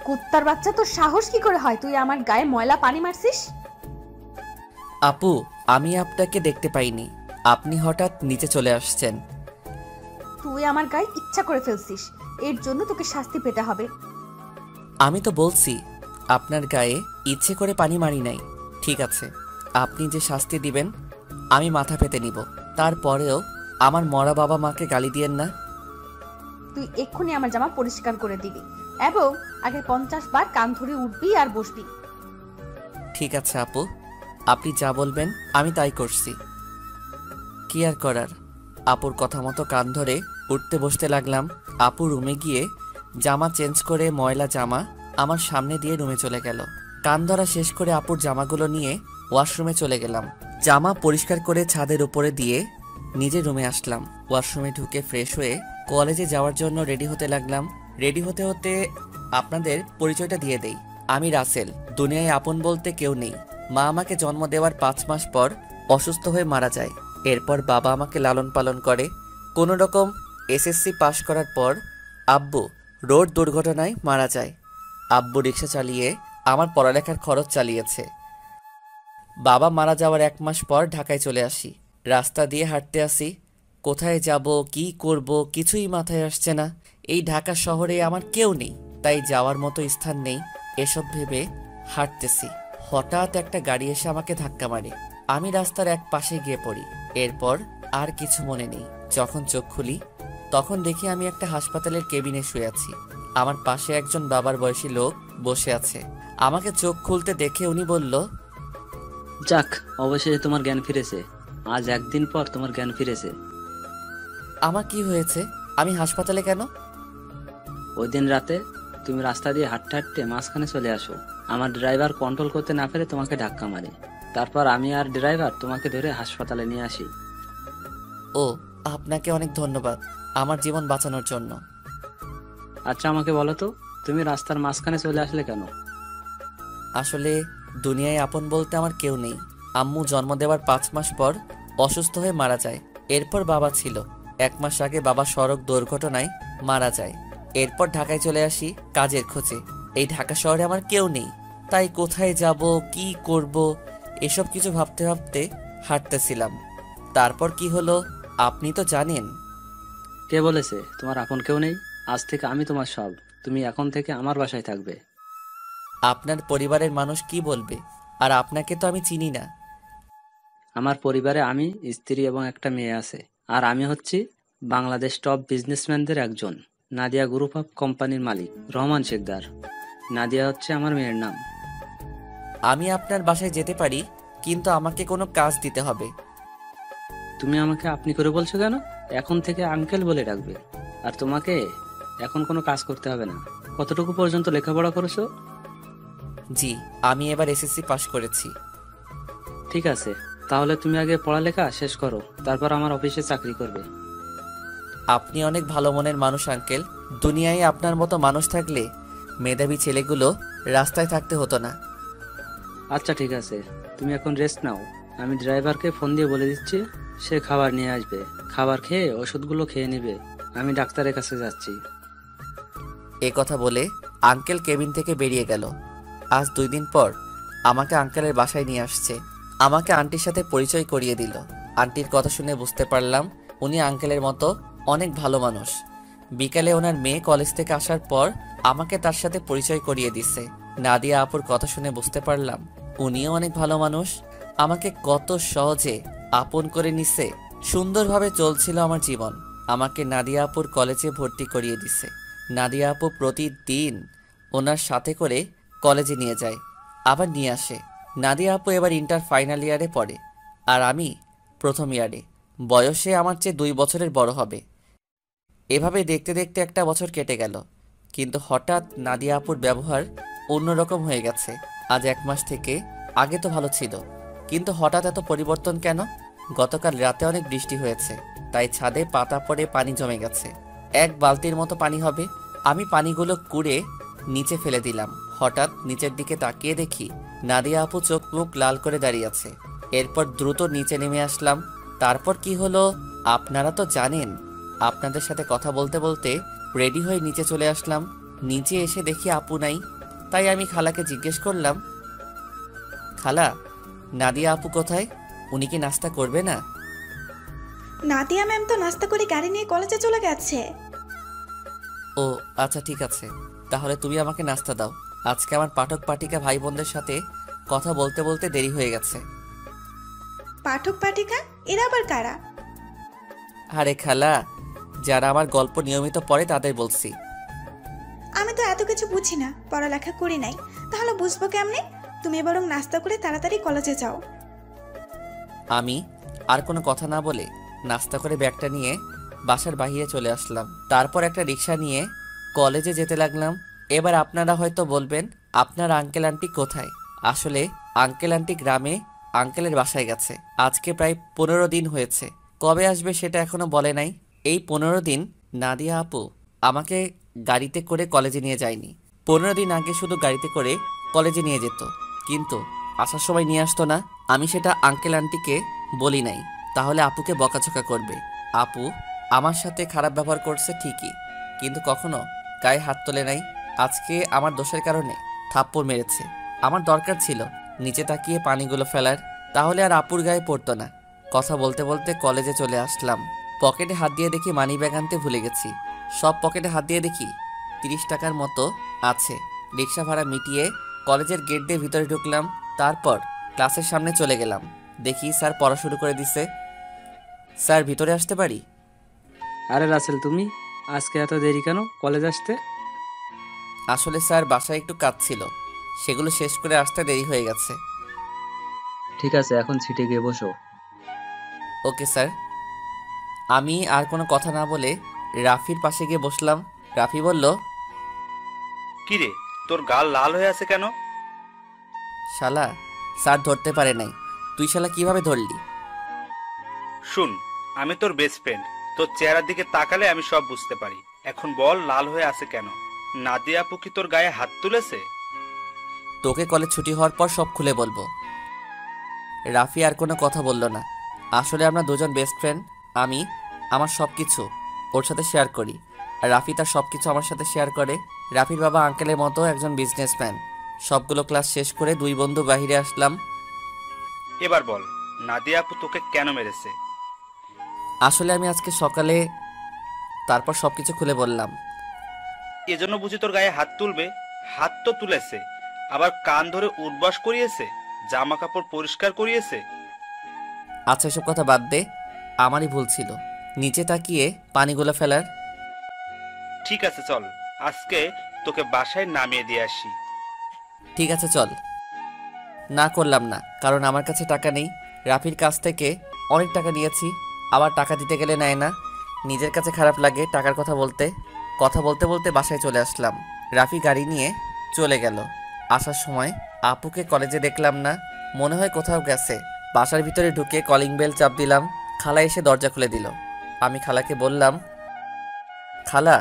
কুত্তার বাচ্চা, তোর সাহস কি করে হয় তুই আমার গায়ে ময়লা পানি মারছিস? আপু, আমি আপনাকে দেখতে পাইনি, আপনি হঠাৎ নিচে চলে আসছেন। তুই আমার গায়ে ইচ্ছা করে ফেলছিস, এর জন্য তোকে শাস্তি পেতে হবে। আমি তো বলছি আপনার গায়ে ইচ্ছে করে পানি মারি নাই। ঠিক আছে, আপনি যে শাস্তি দিবেন আমি মাথা পেতে নিব, তারপরেও আমার মরা বাবা মাকে গালি দিয়েন না। তুই এক্ষুনি আমার জামা পরিষ্কার করে দিবি এবং আগে 50 বার কান ধরে উঠবি আর বসবি। ঠিক আছে আপু, আপনি যা বলবেন আমি তাই করছি। কি আর করার, আপুর কথা মতো কান ধরে উঠতে বসতে লাগলাম। আপু রুমে গিয়ে জামা চেঞ্জ করে ময়লা জামা আমার সামনে দিয়ে রুমে চলে গেল। কান ধরা শেষ করে আপুর জামাগুলো নিয়ে ওয়াশরুমে চলে গেলাম। জামা পরিষ্কার করে ছাদের উপরে দিয়ে নিজে রুমে আসলাম। ওয়াশরুমে ঢুকে ফ্রেশ হয়ে কলেজে যাওয়ার জন্য রেডি হতে লাগলাম। রেডি হতে হতে আপনাদের পরিচয়টা দিয়ে দেই, আমি রাসেল। দুনিয়ায় আপন বলতে কেউ নেই। মা আমাকে জন্ম দেওয়ার 5 মাস পর অসুস্থ হয়ে মারা যায়। এরপর বাবা আমাকে লালন পালন করে। কোনো রকম এসএসসি পাশ করার পর আব্বু রোড দুর্ঘটনায় মারা যায়। আব্বু রিক্সা চালিয়ে আমার পড়ালেখার খরচ চালিয়েছে। বাবা মারা যাওয়ার 1 মাস পর ঢাকায় চলে আসি। রাস্তা দিয়ে হাঁটতে আসি, কোথায় যাব কি করব কিছুই মাথায় আসছে না। এই ঢাকা শহরে আমার কেউ নেই, তাই যাওয়ার মতো স্থান নেই। এসব ভেবে হাঁটতেছি, হঠাৎ একটা গাড়ি এসে আমাকে ধাক্কা মারে। আমি রাস্তার এক পাশে গিয়ে পড়ি। এরপর আর কিছু মনে নেই। যখন চোখ খুলি তখন দেখি আমি একটা হাসপাতালের কেবিনে শুয়ে আছি। আমার পাশে একজন বাবার বয়সী লোক বসে আছে। আমাকে চোখ খুলতে দেখে উনি বলল, যাক, অবশেষে তোমার জ্ঞান ফিরেছে। আজ 1 দিন পর তোমার জ্ঞান ফিরেছে। আমার কি হয়েছে? আমি হাসপাতালে কেন? ওই দিন রাতে তুমি রাস্তা দিয়ে হাঁটতে হাঁটতে মাঝখানে চলে আসো। আমার ড্রাইভার কন্ট্রোল করতে না পেরে তোমাকে ধাক্কা মারে। তারপর আমি আর ড্রাইভার তোমাকে ধরে হাসপাতালে নিয়ে আসি। ও, আপনাকে অনেক ধন্যবাদ আমার জীবন বাঁচানোর জন্য। আচ্ছা, আমাকে বলো তো, তুমি রাস্তার মাঝখানে চলে আসলে কেন? আসলে দুনিয়ায় আপন বলতে আমার কেউ নেই। আম্মু জন্ম দেওয়ার 5 মাস পর অসুস্থ হয়ে মারা যায়। এরপর বাবা ছিল। 1 মাস আগে বাবা সড়ক দুর্ঘটনায় মারা যায়। এরপর ঢাকায় চলে আসি কাজের খোঁজে। এই ঢাকা শহরে আমার কেউ নেই, তাই কোথায় যাব কি করব এসব কিছু ভাবতে ভাবতে হাঁটতেছিলাম। তারপর কি হলো আপনি তো জানেন। কে বলেছে তোমার আপন কেউ নেই? আজ থেকে আমি তোমার সব। তুমি এখন থেকে আমার বাসায় থাকবে। আপনার পরিবারের মানুষ কি বলবে? আর আপনাকে তো আমি চিনি না। আমার পরিবারে আমি, স্ত্রী এবং একটা মেয়ে আছে। আর আমি হচ্ছি বাংলাদেশ টপ বিজনেসম্যানদের একজন, নাদিয়া গ্রুপ অফ কোম্পানির মালিক রহমান শিকদার। নাদিয়া হচ্ছে আমার মেয়ের নাম। আমি আপনার বাসায় যেতে পারি, কিন্তু আমাকে কোনো কাজ দিতে হবে। তুমি আমাকে আপনি করে বলছো কেন? এখন থেকে আঙ্কেল বলে ডাকবে। আর তোমাকে এখন কোনো কাজ করতে হবে না। কতটুকু পর্যন্ত লেখাপড়া করেছো? জি, আমি এবার এসএসসি পাশ করেছি। ঠিক আছে, তাহলে তুমি আগে পড়ালেখা শেষ করো, তারপর আমার অফিসে চাকরি করবে। আপনি অনেক ভালো মনের মানুষ আঙ্কেল। দুনিয়ায় আপনার মতো মানুষ থাকলে মেধাবী ছেলেগুলো রাস্তায় থাকতে হতো না। আচ্ছা ঠিক আছে, তুমি এখন রেস্ট নাও। আমি ড্রাইভারকে ফোন দিয়ে বলে দিচ্ছি, সে খাবার নিয়ে আসবে। খাবার খেয়ে ওষুধগুলো খেয়ে নেবে। আমি ডাক্তারের কাছে যাচ্ছি। এ কথা বলে আঙ্কেল কেবিন থেকে বেরিয়ে গেল। আজ 2 দিন পর আমাকে আঙ্কেলের বাসায় নিয়ে আসছে। আমাকে আন্টির সাথে পরিচয় করিয়ে দিল। আন্টির কথা শুনে বুঝতে পারলাম উনি আঙ্কেলের মতো অনেক ভালো মানুষ। বিকালে ওনার মেয়ে কলেজ থেকে আসার পর আমাকে তার সাথে পরিচয় করিয়ে দিছে। নাদিয়া আপুর কথা শুনে বুঝতে পারলাম উনিও অনেক ভালো মানুষ। আমাকে কত সহজে আপন করে নিছে। সুন্দরভাবে চলছিল আমার জীবন। আমাকে নাদিয়া আপুর কলেজে ভর্তি করিয়ে দিছে। নাদিয়া আপু প্রতিদিন ওনার সাথে করে কলেজে নিয়ে যায়, আবার নিয়ে আসে। নাদিয়া আপু এবার ইন্টার ফাইনাল ইয়ারে পড়ে, আর আমি প্রথম ইয়ারে। বয়সে আমার চেয়ে 2 বছরের বড় হবে। এভাবে দেখতে দেখতে একটা বছর কেটে গেল, কিন্তু হঠাৎ নাদিয়া আপুর ব্যবহার অন্যরকম হয়ে গেছে। আজ 1 মাস থেকে, আগে তো ভালো ছিল, কিন্তু হঠাৎ এত পরিবর্তন কেন? গতকাল রাতে অনেক বৃষ্টি হয়েছে, তাই ছাদে পাতা পড়ে পানি জমে গেছে। 1 বালতির মতো পানি হবে। আমি পানিগুলো কুড়ে নিচে ফেলে দিলাম। হঠাৎ নিচের দিকে তাকিয়ে দেখি নাদিয়া আপু চোখ মুখ লাল করে দাঁড়িয়ে আছে। এরপর দ্রুত নিচে নেমে আসলাম। তারপর কি হলো আপনারা তো জানেন। আপনাদের সাথে কথা বলতে বলতে রেডি হয়ে নিচে চলে আসলাম। নিচে এসে দেখি আপু নাই, তাই আমি খালাকে জিজ্ঞেস করলাম, খালা, নাদিয়া আপু কোথায়? উনি কি নাস্তা করবে না? নাদিয়া ম্যাম তো নাস্তা করে গাড়ি নিয়ে কলেজে চলে গেছে। ও আচ্ছা, ঠিক আছে, তাহলে তুমি আমাকে নাস্তা দাও। আজকে আমার পাঠক পাঠিকা ভাই বোনদের সাথে কথা বলতে বলতে দেরি হয়ে গেছে। পাঠক পাঠিকা এরা আবার কারা? আরে খালা, যারা আমার গল্প নিয়মিত পড়ে তাদের বলছি। আমি তো এত কিছু বুঝি না, পড়ালেখা করি নাই, তাহলে বুঝবো কেমনে? তুমি বরং নাস্তা করে তাড়াতাড়ি কলেজে যাও। আমি আর কোনো কথা না বলে নাস্তা করে ব্যাগটা নিয়ে বাসার বাইরে চলে আসলাম। তারপর একটা রিক্সা নিয়ে কলেজে যেতে লাগলাম। এবার আপনারা হয়তো বলবেন, আপনার আঙ্কেল আন্টি কোথায়? আসলে আঙ্কেল আন্টি গ্রামে আঙ্কেলের বাসায় গেছে। আজকে প্রায় 15 দিন হয়েছে। কবে আসবে সেটা এখনো বলে নাই। এই 15 দিন নাদিয়া আপু আমাকে গাড়িতে করে কলেজে নিয়ে যায়নি। 15 দিন আগে শুধু গাড়িতে করে কলেজে নিয়ে যেত, কিন্তু আসার সময় নিয়ে আসতো না। আমি সেটা আঙ্কেল আন্টিকে বলি নাই, তাহলে আপুকে বকাঝকা করবে। আপু আমার সাথে খারাপ ব্যবহার করছে ঠিকই, কিন্তু কখনো গায়ে হাত তোলে নাই। আজকে আমার দোষের কারণে থাপ্পড় মেরেছে। আমার দরকার ছিল নিচে তাকিয়ে পানিগুলো ফেলার, তাহলে আর আপুর গায়ে পড়তো না। কথা বলতে বলতে কলেজে চলে আসলাম। পকেটে হাত দিয়ে দেখি মানি ব্যাগ আনতে ভুলে গেছি। সব পকেটে হাত দিয়ে দেখি 30 টাকার মতো আছে। রিক্সা ভাড়া মিটিয়ে কলেজের গেট দিয়ে ভিতরে ঢুকলাম। তারপর ক্লাসের সামনে চলে গেলাম। দেখি স্যার পড়া শুরু করে দিছে। স্যার, ভিতরে আসতে পারি? আরে রাসেল, তুমি আজকে এত দেরি কেন কলেজ আসতে? আসলে স্যার, বাসায় একটু কাজ ছিল, সেগুলো শেষ করে আসতে দেরি হয়ে গেছে। ঠিক আছে, এখন সিটে গিয়ে বসো। Okay sir. আমি আর কোনো কথা না বলে রাফির পাশে গিয়ে বসলাম। রাফি বলল, কিরে, তোর গাল লাল হয়ে আছে কেন? শালা, স্যার ধরতে পারে নাই। তুই শালা কিভাবে ধরলি? শুন, আমি তোর বেস্ট ফ্রেন্ড, তোর চেহারার দিকে তাকালে আমি সব বুঝতে পারি। এখন বল, লাল হয়ে আছে কেন? নাদিয়া আপু কি তোর গায়ে হাত তুলেছে? তোকে কলেজ ছুটি হওয়ার পর সব খুলে বলবো। রাফি আর কোনো কথা বলল না। আসলে আমরা দুজন বেস্ট ফ্রেন্ড। আমি আমার সব কিছু ওর সাথে শেয়ার করি, আর রাফি তার সব কিছু আমার সাথে শেয়ার করে। রাফির বাবা আঙ্কেলের মতো একজন বিজনেসম্যান। সবগুলো ক্লাস শেষ করে দুই বন্ধু বাইরে আসলাম। এবার বল, নাদিয়া আপু তোকে কেন মেরেছে? আসলে আমি আজকে সকালে, তারপর সবকিছু খুলে বললাম। এজন্য বুঝি তোর গায়ে হাত তুলবে? হাত তো তুলেছে, আবার কান ধরে উঠবাস করিয়েছে, জামা কাপড় পরিষ্কার করিয়েছে। আচ্ছা, এসব কথা বাদ দে, আমারই ভুল ছিল নিচে তাকিয়ে পানিগুলো ফেলার। ঠিক আছে চল, আজকে তোকে বাসায় নামিয়ে দিয়ে আসি। ঠিক আছে চল। না করলাম না, কারণ আমার কাছে টাকা নেই। রাফির কাছ থেকে অনেক টাকা নিয়েছি, আবার টাকা দিতে গেলে নেয় না। নিজের কাছে খারাপ লাগে টাকার কথা বলতে। কথা বলতে বলতে বাসায় চলে আসলাম। রাফি গাড়ি নিয়ে চলে গেল। আসার সময় আপুকে কলেজে দেখলাম না, মনে হয় কোথাও গেছে। বাসার ভিতরে ঢুকে কলিং বেল চাপ দিলাম। খালা এসে দরজা খুলে দিল। আমি খালাকে বললাম, খালা,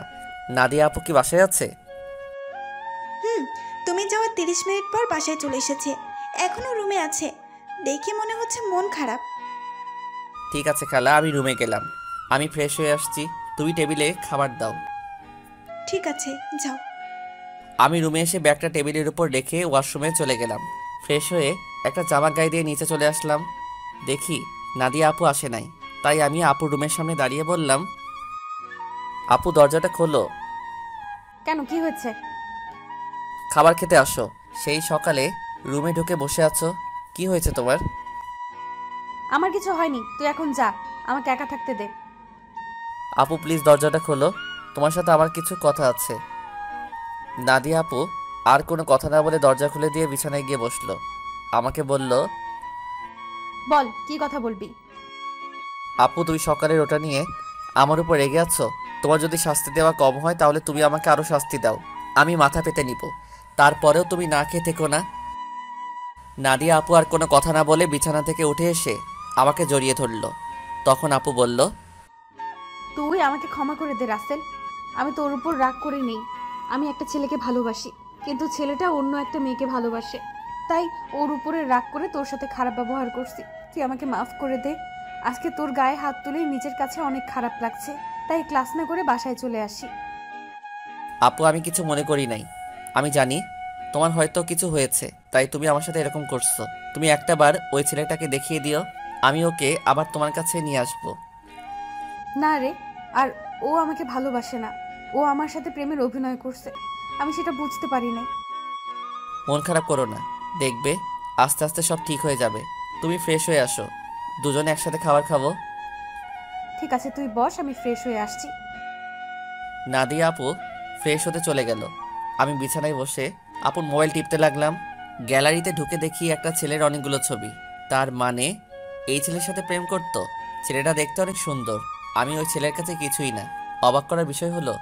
নাদিয়া আপু কি বাসায় আছে? তুমি যাওয়ার 30 মিনিট পর বাসায় চলে এসেছে, এখনো রুমে আছে। দেখে মনে হচ্ছে মন খারাপ। ঠিক আছে খালা, আমি রুমে গেলাম। আমি ফ্রেশ হয়ে আসছি, তুমি টেবিলে খাবার দাও। ঠিক আছে, যাও। আমি রুমে এসে ব্যাগটা টেবিলের উপর রেখে ওয়াশরুমে চলে গেলাম। ফ্রেশ হয়ে একটা জামা গায়ে দিয়ে নিচে চলে আসলাম। দেখি নাদিয়া আপু আসে নাই, তাই আমি আপুর রুমের সামনে দাঁড়িয়ে বললাম, আপু দরজাটা খোলো। কেন, কি হয়েছে? খাবার খেতে আসো। সেই সকালে রুমে ঢুকে বসে আছো, কি হয়েছে তোমার? আমার কিছু হয়নি, তুই এখন যা, আমাকে একা থাকতে দে। আপু প্লিজ দরজাটা খোলো, তোমার সাথে আমার কিছু কথা আছে। নাদিয়া আপু আর কোনো কথা না বলে দরজা খুলে দিয়ে বিছানায় গিয়ে বসলো। আমাকে বলল, বল, কি কথা বলবি? আপু তুই সকালের ওটা নিয়ে আমার উপর রেগে আছো। তোমার যদি শাস্তি দেওয়া কম হয় তাহলে তুমি আমাকে আরো শাস্তি দাও, আমি মাথা পেতে নিব। তারপরেও তুমি না খেয়ে থেকো না। নাদিয়া আপু আর কোনো কথা না বলে বিছানা থেকে উঠে এসে আমাকে জড়িয়ে ধরলো। তখন আপু বলল, তুই আমাকে ক্ষমা করে দে রাসেল, আমি তোর উপর রাগ করে নেই। আমি একটা ছেলেকে ভালোবাসি, কিন্তু ছেলেটা অন্য একটা মেয়েকে ভালোবাসে, তাই ওর উপরে রাগ করে তোর সাথে খারাপ ব্যবহার করছি। তুই আমাকে মাফ করে দে। আজকে তোর গায়ে হাত তুলে নিজের কাছে অনেক খারাপ লাগছে, তাই ক্লাস না করে বাসায় চলে আসি। আপু আমি কিছু মনে করি নাই। আমি জানি তোমার হয়তো কিছু হয়েছে, তাই তুমি আমার সাথে এরকম করছো। তুমি একটাবার ওই ছেলেটাকে দেখিয়ে দিও, আমি ওকে আবার তোমার কাছে নিয়ে আসবো। না রে, আর ও আমাকে ভালোবাসে না। ও আমার সাথে প্রেমের অভিনয় করছে, আমি সেটা বুঝতে পারি নাই। মন খারাপ করো না, দেখবে আস্তে আস্তে সব ঠিক হয়ে যাবে। তুমি ফ্রেশ হয়ে আসো, দুজনে একসাথে খাবার খাবো। ঠিক আছে, তুই বস, আমি ফ্রেশ হয়ে আসছি। নাদিয়া আপু ফ্রেশ হতে চলে গেল। আমি বিছানায় বসে আপুর মোবাইল টিপতে লাগলাম। গ্যালারিতে ঢুকে দেখি একটা ছেলের অনেকগুলো ছবি। তার মানে এই ছেলের সাথে প্রেম করতো। ছেলেটা দেখতে অনেক সুন্দর। আমি ওই ছেলের কাছে কিছুই না। অবাক করার বিষয় হলো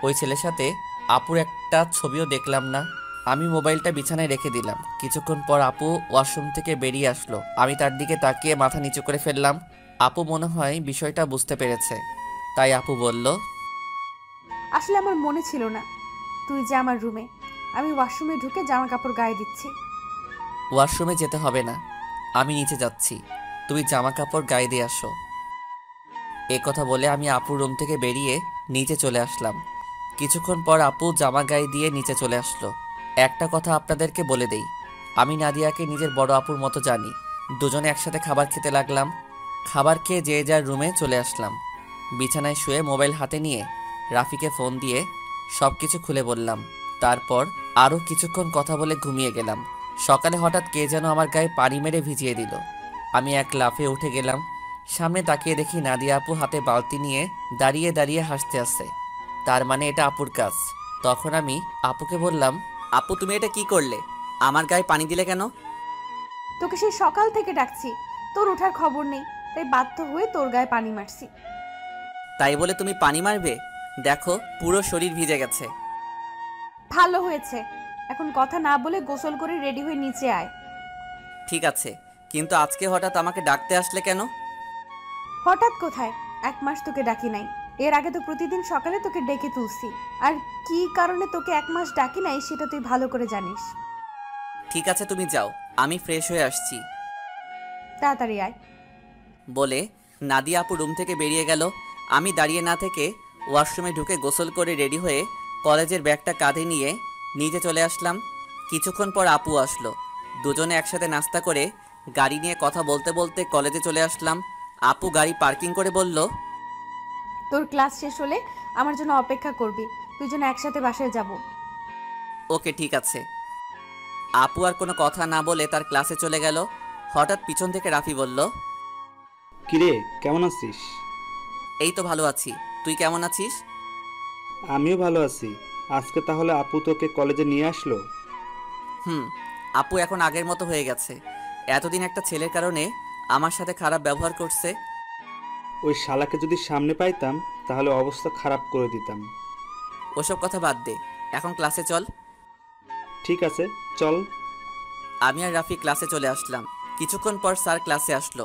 ওই ছেলের সাথে আপুর একটা ছবিও দেখলাম না। আমি মোবাইলটা বিছানায় রেখে দিলাম। কিছুক্ষণ পর আপু ওয়াশরুম থেকে বেরিয়ে আসলো। আমি তার দিকে তাকিয়ে মাথা নিচু করে ফেললাম। আপু মনে হয় বিষয়টা বুঝতে পেরেছে, তাই আপু বলল, আসলে আমার মনে ছিল না তুই যে আমার রুমে। আমি ওয়াশরুমে ঢুকে জামা কাপড় গায়ে দিচ্ছি। ওয়াশরুমে যেতে হবে না, আমি নিচে যাচ্ছি, তুমি জামা কাপড় গায়ে দিয়ে আসো। এ কথা বলে আমি আপুর রুম থেকে বেরিয়ে নিচে চলে আসলাম। কিছুক্ষণ পর আপু জামা গায়ে দিয়ে নিচে চলে আসলো। একটা কথা আপনাদেরকে বলে দেই, আমি নাদিয়াকে নিজের বড় আপুর মতো জানি। দুজনে একসাথে খাবার খেতে লাগলাম। খাবার খেয়ে যে যার রুমে চলে আসলাম। বিছানায় শুয়ে মোবাইল হাতে নিয়ে রাফিকে ফোন দিয়ে সব কিছু খুলে বললাম। তারপর আরও কিছুক্ষণ কথা বলে ঘুমিয়ে গেলাম। সকালে হঠাৎ কে যেন আমার গায়ে পানি মেরে ভিজিয়ে দিল। আমি এক লাফে উঠে গেলাম। সামনে তাকিয়ে দেখি নাদিয়া আপু হাতে বালতি নিয়ে দাঁড়িয়ে দাঁড়িয়ে হাসতে আসছে। তার মানে এটা আপুর কাজ। তখন আমি আপুকে বললাম, আপু তুমি এটা কি করলে? আমার গায়ে পানি দিলে কেন? তোকে সেই সকাল থেকে ডাকছি, তোর ওঠার খবর নেই, তাই বাধ্য হয়ে তোর গায়ে পানি মারছি। তাই বলে তুমি পানি মারবে? দেখো পুরো শরীর ভিজে গেছে। ভালো হয়েছে, এখন কথা না বলে গোসল করে রেডি হয়ে নিচে আয়। ঠিক আছে, কিন্তু আজকে হঠাৎ আমাকে ডাকতে আসলে কেন? হঠাৎ কোথায়, 1 মাস তোকে ডাকি নাই। এর আগে তো প্রতিদিন সকালে তোকে ডেকে তুলছি। আর কি কারণে তোকে 1 মাস ডাকি নাই সেটা তুই ভালো করে জানিস। ঠিক আছে তুমি যাও, আমি ফ্রেশ হয়ে আসছি। তাড়াতাড়ি আয়। বলে নাদিয়া আপু রুম থেকে বেরিয়ে গেল। আমি দাঁড়িয়ে না থেকে ওয়াশরুমে ঢুকে গোসল করে রেডি হয়ে কলেজের ব্যাগটা কাঁধে নিয়ে নিচে চলে আসলাম। কিছুক্ষণ পর আপু আসলো। দুজনে একসাথে নাস্তা করে গাড়ি নিয়ে কথা বলতে বলতে কলেজে চলে আসলাম। আপু গাড়ি পার্কিং করে বলল, তোর ক্লাস শেষ হলে আমার জন্য অপেক্ষা করবি, দুজনে একসাথে বাসায় যাব। ওকে ঠিক আছে। আপু আর কোনো কথা না বলে তার ক্লাসে চলে গেল। হঠাৎ পিছন থেকে রাফি বলল, কিরে, কেমন আছিস? এই তো ভালো আছি, তুই কেমন আছিস? আমিও ভালো আছি। আজকে তাহলে আপু তোকে কলেজে নিয়ে আসলো? হুম, আপু এখন আগের মতো হয়ে গেছে। এতদিন একটা ছেলের কারণে আমার সাথে খারাপ ব্যবহার করছে। ওই শালাকে যদি সামনে পাইতাম তাহলে অবস্থা খারাপ করে দিতাম। ওসব কথা বাদ দে, এখন ক্লাসে চল। ঠিক আছে, চল। আমি আর রাফি ক্লাসে চলে আসলাম। কিছুক্ষণ পর স্যার ক্লাসে আসলো।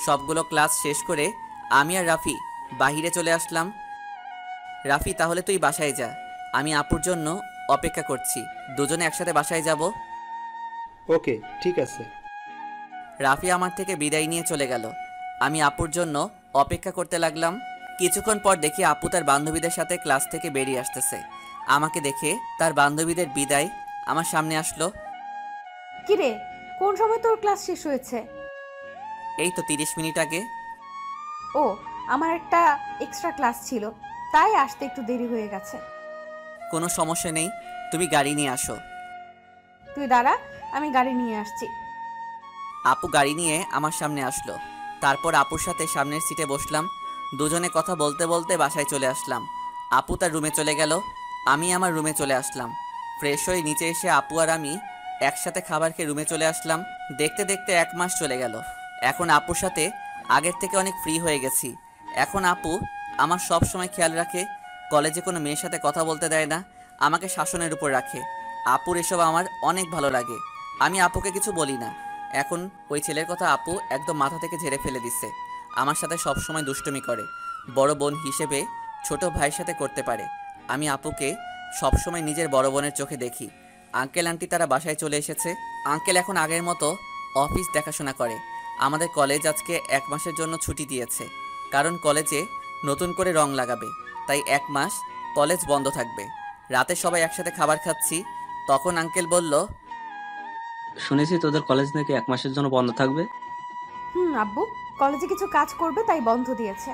সবগুলো ক্লাস শেষ করে আমি আর রাফি বাহিরে চলে আসলাম। রাফি তাহলে তুই বাসায় যা, আমি আপুর জন্য অপেক্ষা করছি। দুজনে একসাথে বাসায় যাব। ওকে, ঠিক আছে। রাফি আমার থেকে বিদায় নিয়ে চলে গেল। আমি আপুর জন্য অপেক্ষা করতে লাগলাম। কিছুক্ষণ পর দেখি আপু তার বান্ধবীদের সাথে ক্লাস থেকে বেরিয়ে আসতেছে। আমাকে দেখে তার বান্ধবীদের বিদায় আমার সামনে আসলো। কিরে, কোন সময় তোর ক্লাস শেষ হয়েছে? এই তো 30 মিনিট আগে। ও, আমার একটা এক্সট্রা ক্লাস ছিল, তাই আসতে একটু দেরি হয়ে গেছে। কোনো সমস্যা নেই, তুমি গাড়ি নিয়ে আসো। তুই দাঁড়া, আমি গাড়ি নিয়ে আসছি। আপু গাড়ি নিয়ে আমার সামনে আসলো। তারপর আপুর সাথে সামনের সিটে বসলাম। দুজনে কথা বলতে বলতে বাসায় চলে আসলাম। আপু তার রুমে চলে গেল, আমি আমার রুমে চলে আসলাম। ফ্রেশ হয়ে নিচে এসে আপু আর আমি একসাথে খাবার খেয়ে রুমে চলে আসলাম। দেখতে দেখতে 1 মাস চলে গেল। এখন আপুর সাথে আগের থেকে অনেক ফ্রি হয়ে গেছি। এখন আপু আমার সব সময় খেয়াল রাখে। কলেজে কোনো মেয়ের সাথে কথা বলতে দেয় না, আমাকে শাসনের উপর রাখে। আপুর এসব আমার অনেক ভালো লাগে। আমি আপুকে কিছু বলি না। এখন ওই ছেলের কথা আপু একদম মাথা থেকে ঝেড়ে ফেলে দিচ্ছে। আমার সাথে সব সময় দুষ্টুমি করে, বড় বোন হিসেবে ছোট ভাইয়ের সাথে করতে পারে। আমি আপুকে সবসময় নিজের বড় বোনের চোখে দেখি। আঙ্কেল আন্টি তারা বাসায় চলে এসেছে। আঙ্কেল এখন আগের মতো অফিস দেখাশোনা করে। আমাদের কলেজ আজকে 1 মাসের জন্য ছুটি দিয়েছে, কারণ কলেজে নতুন করে রং লাগাবে, তাই 1 মাস কলেজ বন্ধ থাকবে। রাতে সবাই একসাথে খাবার খাচ্ছি, তখন আঙ্কেল বলল, শুনেছি তোদের কলেজ নাকি 1 মাসের জন্য বন্ধ থাকবে। আব্বু কলেজে কিছু কাজ করবে তাই বন্ধ দিয়েছে।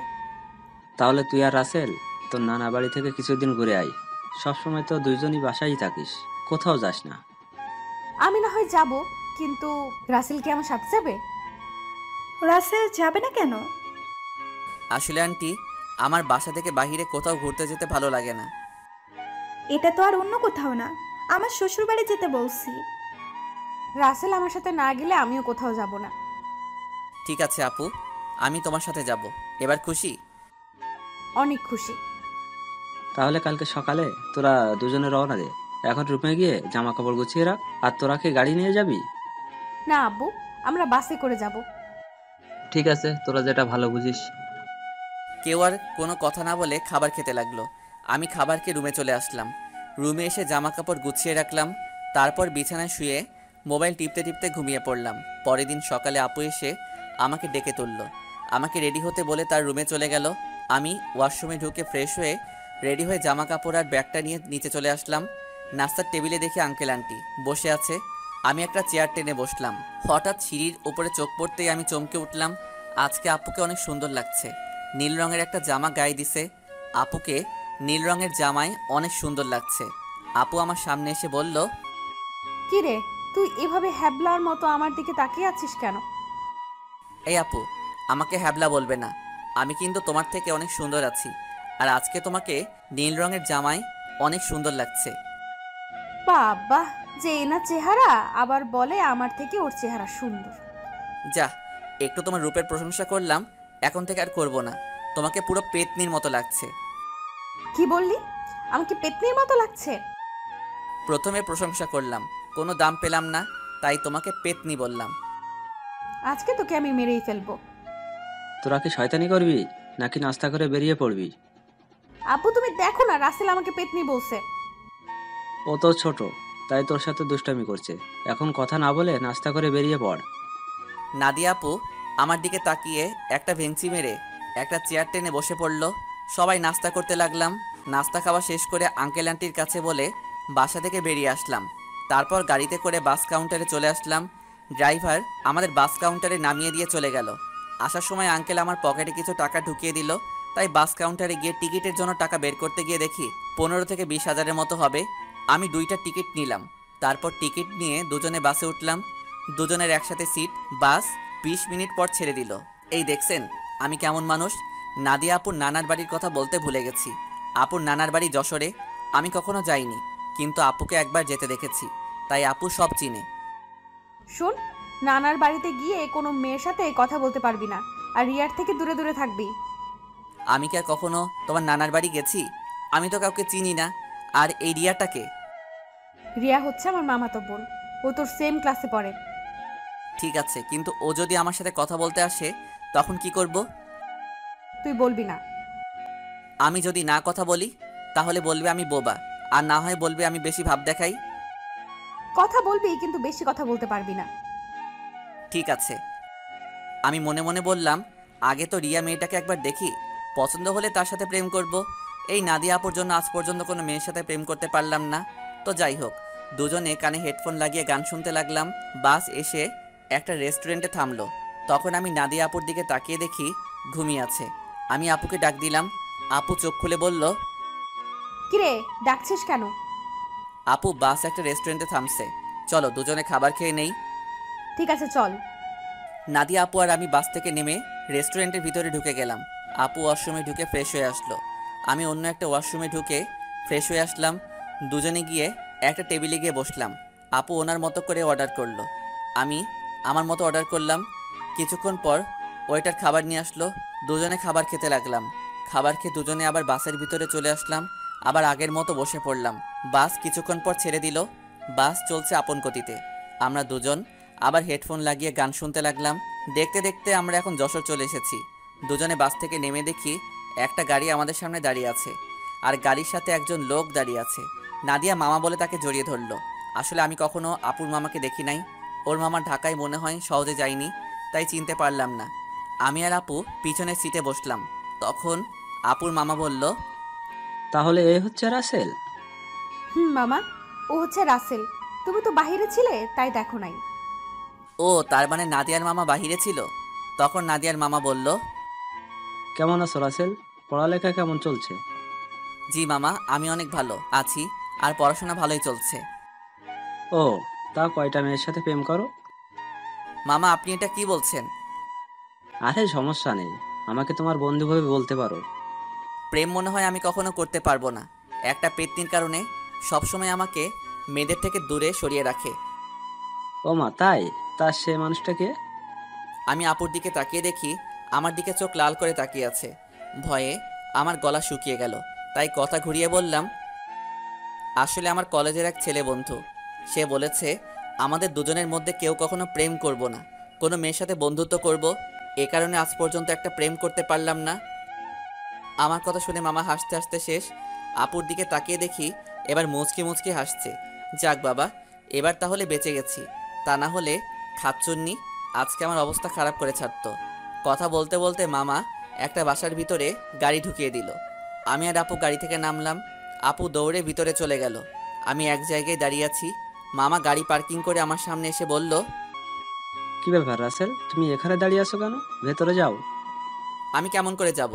তাহলে তুই আর রাসেল তোর নানা বাড়ি থেকে কিছুদিন ঘুরে আয়। সবসময় তো দুইজনই বাসায় থাকিস, কোথাও যাস না। আমি না হয় যাব, কিন্তু রাসেল কি আমার সাথে যাবে? রাসেল যাবে না কেন? আসলে আন্টি, আমার বাসা থেকে বাইরে কোথাও ঘুরতে যেতে ভালো লাগে না। এটা তো আর অন্য কোথাও না, আমার শ্বশুর বাড়ি যেতে বলছি। রাসেল আমার সাথে না গেলে আমিও কোথাও যাব না। ঠিক আছে আপু, আমি তোমার সাথে যাব। এবার খুশি? অনেক খুশি। তাহলে কালকে সকালে তোরা দুজনে রওনা দে। এখন রুমে গিয়ে জামা কাপড় গুছিয়ে রাখ। আর তোরা কি গাড়ি নিয়ে যাবি? না আব্বু, আমরা বাসে করে যাব। ঠিক আছে, তোরা যেটা ভালো বুঝিস। কেউ আর কোনো কথা না বলে খাবার খেতে লাগলো। আমি খাবারকে রুমে চলে আসলাম। রুমে এসে জামা কাপড় গুছিয়ে রাখলাম। তারপর বিছানায় শুয়ে মোবাইল টিপতে টিপতে ঘুমিয়ে পড়লাম। পরের দিন সকালে আপু এসে আমাকে ডেকে তুললো। আমাকে রেডি হতে বলে তার রুমে চলে গেল। আমি ওয়াশরুমে ঢুকে ফ্রেশ হয়ে রেডি হয়ে জামা কাপড় আর ব্যাগটা নিয়ে নিচে চলে আসলাম। নাস্তার টেবিলে দেখি আঙ্কেল আন্টি বসে আছে। আমি একটা চেয়ার টেনে বসলাম। হঠাৎ সিঁড়ির উপরে চোখ পড়তেই আমি চমকে উঠলাম। আজকে আপুকে অনেক সুন্দর লাগছে। নীল রঙের একটা জামা গায়ে দিছে। আপুকে নীল রঙের জামায় অনেক সুন্দর লাগছে। আপু আমার সামনে এসে বলল, কি রে, তুই এভাবে হ্যাবলার মতো আমার দিকে তাকিয়ে আছিস কেন? এই আপু, আমাকে হ্যাবলা বলবে না। আমি কিন্তু তোমার থেকে অনেক সুন্দর আছি। আর আজকে তোমাকে নীল রঙের জামায় অনেক সুন্দর লাগছে। বাবা, যে না চেহারা, আবার বলে আমার থেকে ওর চেহারা সুন্দর। যা, একটু তোমার রূপের প্রশংসা করলাম, এখন থেকে আর করব না। তোমাকে পুরো পেতনির মতো লাগছে। কি বললি? আমাকে পেতনির মতো লাগছে? প্রথমে প্রশংসা করলাম, কোনো দাম পেলাম না, তাই তোমাকে পেতনি বললাম। আজকে তোকে আমি মেরেই ফেলবো। তোরা কি শয়তানি করবি নাকি নাস্তা করে বেরিয়ে পড়বি? আব্বু তুমি দেখো না, রাসেল আমাকে পেতনি বলছে। ও তো ছোট, তাই তোর সাথে দুষ্টামি করছে। এখন কথা না বলে নাস্তা করে বেরিয়ে পড়। নাদিয়া আপু আমার দিকে তাকিয়ে একটা ভেঙচি মেরে একটা চেয়ার টেনে বসে পড়ল। সবাই নাস্তা করতে লাগলাম। নাস্তা খাওয়া শেষ করে আঙ্কেল আন্টির কাছে বলে বাসা থেকে বেরিয়ে আসলাম। তারপর গাড়িতে করে বাস কাউন্টারে চলে আসলাম। ড্রাইভার আমাদের বাস কাউন্টারে নামিয়ে দিয়ে চলে গেল। আসার সময় আঙ্কেল আমার পকেটে কিছু টাকা ঢুকিয়ে দিল। তাই বাস কাউন্টারে গিয়ে টিকিটের জন্য টাকা বের করতে গিয়ে দেখি 15 থেকে 20 হাজারের মতো হবে। আমি 2টা টিকিট নিলাম। তারপর টিকিট নিয়ে দুজনে বাসে উঠলাম। দুজনের একসাথে সিট। বাস 20 মিনিট পর ছেড়ে দিল। এই দেখছেন আমি কেমন মানুষ। নাদিয়া আপুর নানার বাড়ির কথা বলতে ভুলে গেছি। আপুর নানার বাড়ি যশোরে। আমি কখনো যাইনি, কিন্তু আপুকে একবার যেতে দেখেছি, তাই আপু সব চিনে। শোন, নানার বাড়িতে গিয়ে কোনো মেয়ের সাথে কথা বলতে পারবি না, আর রিয়ার থেকে দূরে দূরে থাকবি। আমি কি আর কখনো তোমার নানার বাড়ি গেছি? আমি তো কাউকে চিনি না। আর এই রিয়াটাকে? রিয়া হচ্ছে আমার মামাতো বোন, ও তোর সেম ক্লাসে পড়ে। ঠিক আছে, কিন্তু ও যদি আমার সাথে কথা বলতে আসে তখন কি করব? তুই বলবি না। আমি যদি না কথা বলি তাহলে বলবে আমি বোবা, আর না হয় বলবে আমি বেশি ভাব দেখাই। কথা বলবি, কিন্তু বেশি কথা বলতে পারবি না। ঠিক আছে। আমি মনে মনে বললাম, আগে তো রিয়া মেয়েটাকে একবার দেখি, পছন্দ হলে তার সাথে প্রেম করব। এই নাদিয়া আপুর জন্য আজ পর্যন্ত কোনো মেয়ের সাথে প্রেম করতে পারলাম না। তো যাই হোক, দুজনে কানে হেডফোন লাগিয়ে গান শুনতে লাগলাম। বাস এসে একটা রেস্টুরেন্টে থামলো। তখন আমি নাদিয়া আপুর দিকে তাকিয়ে দেখি ঘুমিয়ে আছে। আমি আপুকে ডাক দিলাম। আপু চোখ খুলে বলল, কিরে, ডাকছিস কেন? আপু বাস একটা রেস্টুরেন্টে থামছে, চলো দুজনে খাবার খেয়ে নেই। ঠিক আছে চল। নাদিয়া আপু আর আমি বাস থেকে নেমে রেস্টুরেন্টের ভিতরে ঢুকে গেলাম। আপু ওয়াশরুমে ঢুকে ফ্রেশ হয়ে আসলো। আমি অন্য একটা ওয়াশরুমে ঢুকে ফ্রেশ হয়ে আসলাম। দুজনে গিয়ে একটা টেবিলে গিয়ে বসলাম। আপু ওনার মতো করে অর্ডার করলো, আমি আমার মতো অর্ডার করলাম। কিছুক্ষণ পর ওয়েটার খাবার নিয়ে আসলো। দুজনে খাবার খেতে লাগলাম। খাবার খেয়ে দুজনে আবার বাসের ভিতরে চলে আসলাম। আবার আগের মতো বসে পড়লাম। বাস কিছুক্ষণ পর ছেড়ে দিল। বাস চলছে আপন গতিতে। আমরা দুজন আবার হেডফোন লাগিয়ে গান শুনতে লাগলাম। দেখতে দেখতে আমরা এখন যশোর চলে এসেছি। দুজনে বাস থেকে নেমে দেখি একটা গাড়ি আমাদের সামনে দাঁড়িয়ে আছে, আর গাড়ির সাথে একজন লোক দাঁড়িয়ে আছে। নাদিয়া মামা বলে তাকে জড়িয়ে ধরলো। আসলে আমি কখনো আপুর মামাকে দেখি নাই। ওর মামা ঢাকায় মনে হয় সহজে যায়নি, তাই চিনতে পারলাম না। আমি আর আপু পিছনের সিটে বসলাম। তখন আপুর মামা বলল, তাহলে এই হচ্ছে রাসেল? মামা, ও হচ্ছে রাসেল। তুমি তো বাইরে ছিলে, তাই দেখো নাই। ও তার মানে নাদিয়ার মামা বাহিরে ছিল। তখন নাদিয়ার মামা বলল, কেমন আছো রাসেল? পড়ালেখা কেমন চলছে? জি মামা, আমি অনেক ভালো আছি, আর পড়াশোনা ভালোই চলছে। ও, তা কয়টা মেয়ের সাথে প্রেম করো? মামা, আপনি এটা কি বলছেন? আরে সমস্যা নেই, আমাকে তোমার বন্ধু ভাবে বলতে পারো। প্রেম মনে হয় আমি কখনো করতে পারবো না। একটা পেত্নীর কারণে সবসময় আমাকে মেয়েদের থেকে দূরে সরিয়ে রাখে। ও মা, তাই? তা সে মানুষটাকে? আমি আপুর দিকে তাকিয়ে দেখি আমার দিকে চোখ লাল করে তাকিয়ে আছে। ভয়ে আমার গলা শুকিয়ে গেল, তাই কথা ঘুরিয়ে বললাম, আসলে আমার কলেজের এক ছেলে বন্ধু। সে বলেছে আমাদের দুজনের মধ্যে কেউ কখনো প্রেম করব না, কোনো মেয়ের সাথে বন্ধুত্ব করব। এ কারণে আজ পর্যন্ত একটা প্রেম করতে পারলাম না। আমার কথা শুনে মামা হাসতে হাসতে শেষ। আপুর দিকে তাকিয়ে দেখি এবার মুচকি মুচকি হাসছে। যাক বাবা, এবার তাহলে বেঁচে গেছি। তা না হলে খাচ্চুন্নি আজকে আমার অবস্থা খারাপ করে ছাড়তো। কথা বলতে বলতে মামা একটা বাসার ভিতরে গাড়ি ঢুকিয়ে দিল। আমি আর আপু গাড়ি থেকে নামলাম। আপু দৌড়ে ভিতরে চলে গেল। আমি এক জায়গায় দাঁড়িয়ে আছি। মামা গাড়ি পার্কিং করে আমার সামনে এসে বলল, কি ব্যাপার রাসেল, তুমি এখানে দাঁড়িয়ে আছো কেন? ভেতরে যাও। আমি কেমন করে যাব?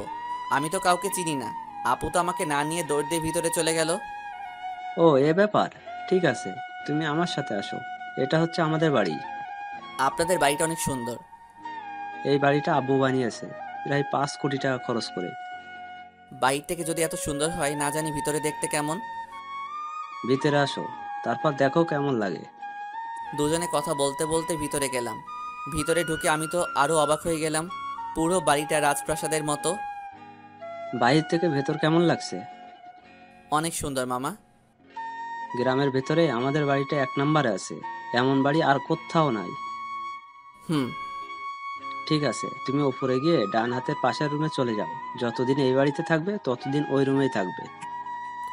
আমি তো কাউকে চিনি না। আপু তো আমাকে না নিয়ে দৌড় দিয়ে ভিতরে চলে গেল। ও, এ ব্যাপার। ঠিক আছে, তুমি আমার সাথে আসো। এটা হচ্ছে আমাদের বাড়ি। আপনাদের বাড়িটা অনেক সুন্দর। এই বাড়িটা আব্বু বানিয়েছে প্রায় 5 কোটি টাকা খরচ করে। বাইরে থেকে যদি এত সুন্দর হয়, না জানি ভিতরে দেখতে কেমন। ভিতরে আসো, তারপর দেখো কেমন লাগে। দুজনে কথা বলতে বলতে ভিতরে গেলাম। ভিতরে ঢুকে আমি তো আরো অবাক হয়ে গেলাম। পুরো বাড়িটা রাজপ্রাসাদের মতো। বাইরে থেকে ভেতর কেমন লাগছে? অনেক সুন্দর মামা। গ্রামের ভেতরে আমাদের বাড়িটা 1 নম্বরে আছে। এমন বাড়ি আর কোথাও নাই। হুম। ঠিক আছে, তুমি উপরে গিয়ে ডান হাতের পাশের রুমে চলে যাও। যতদিন এই বাড়িতে থাকবে ততদিন ওই রুমেই থাকবে।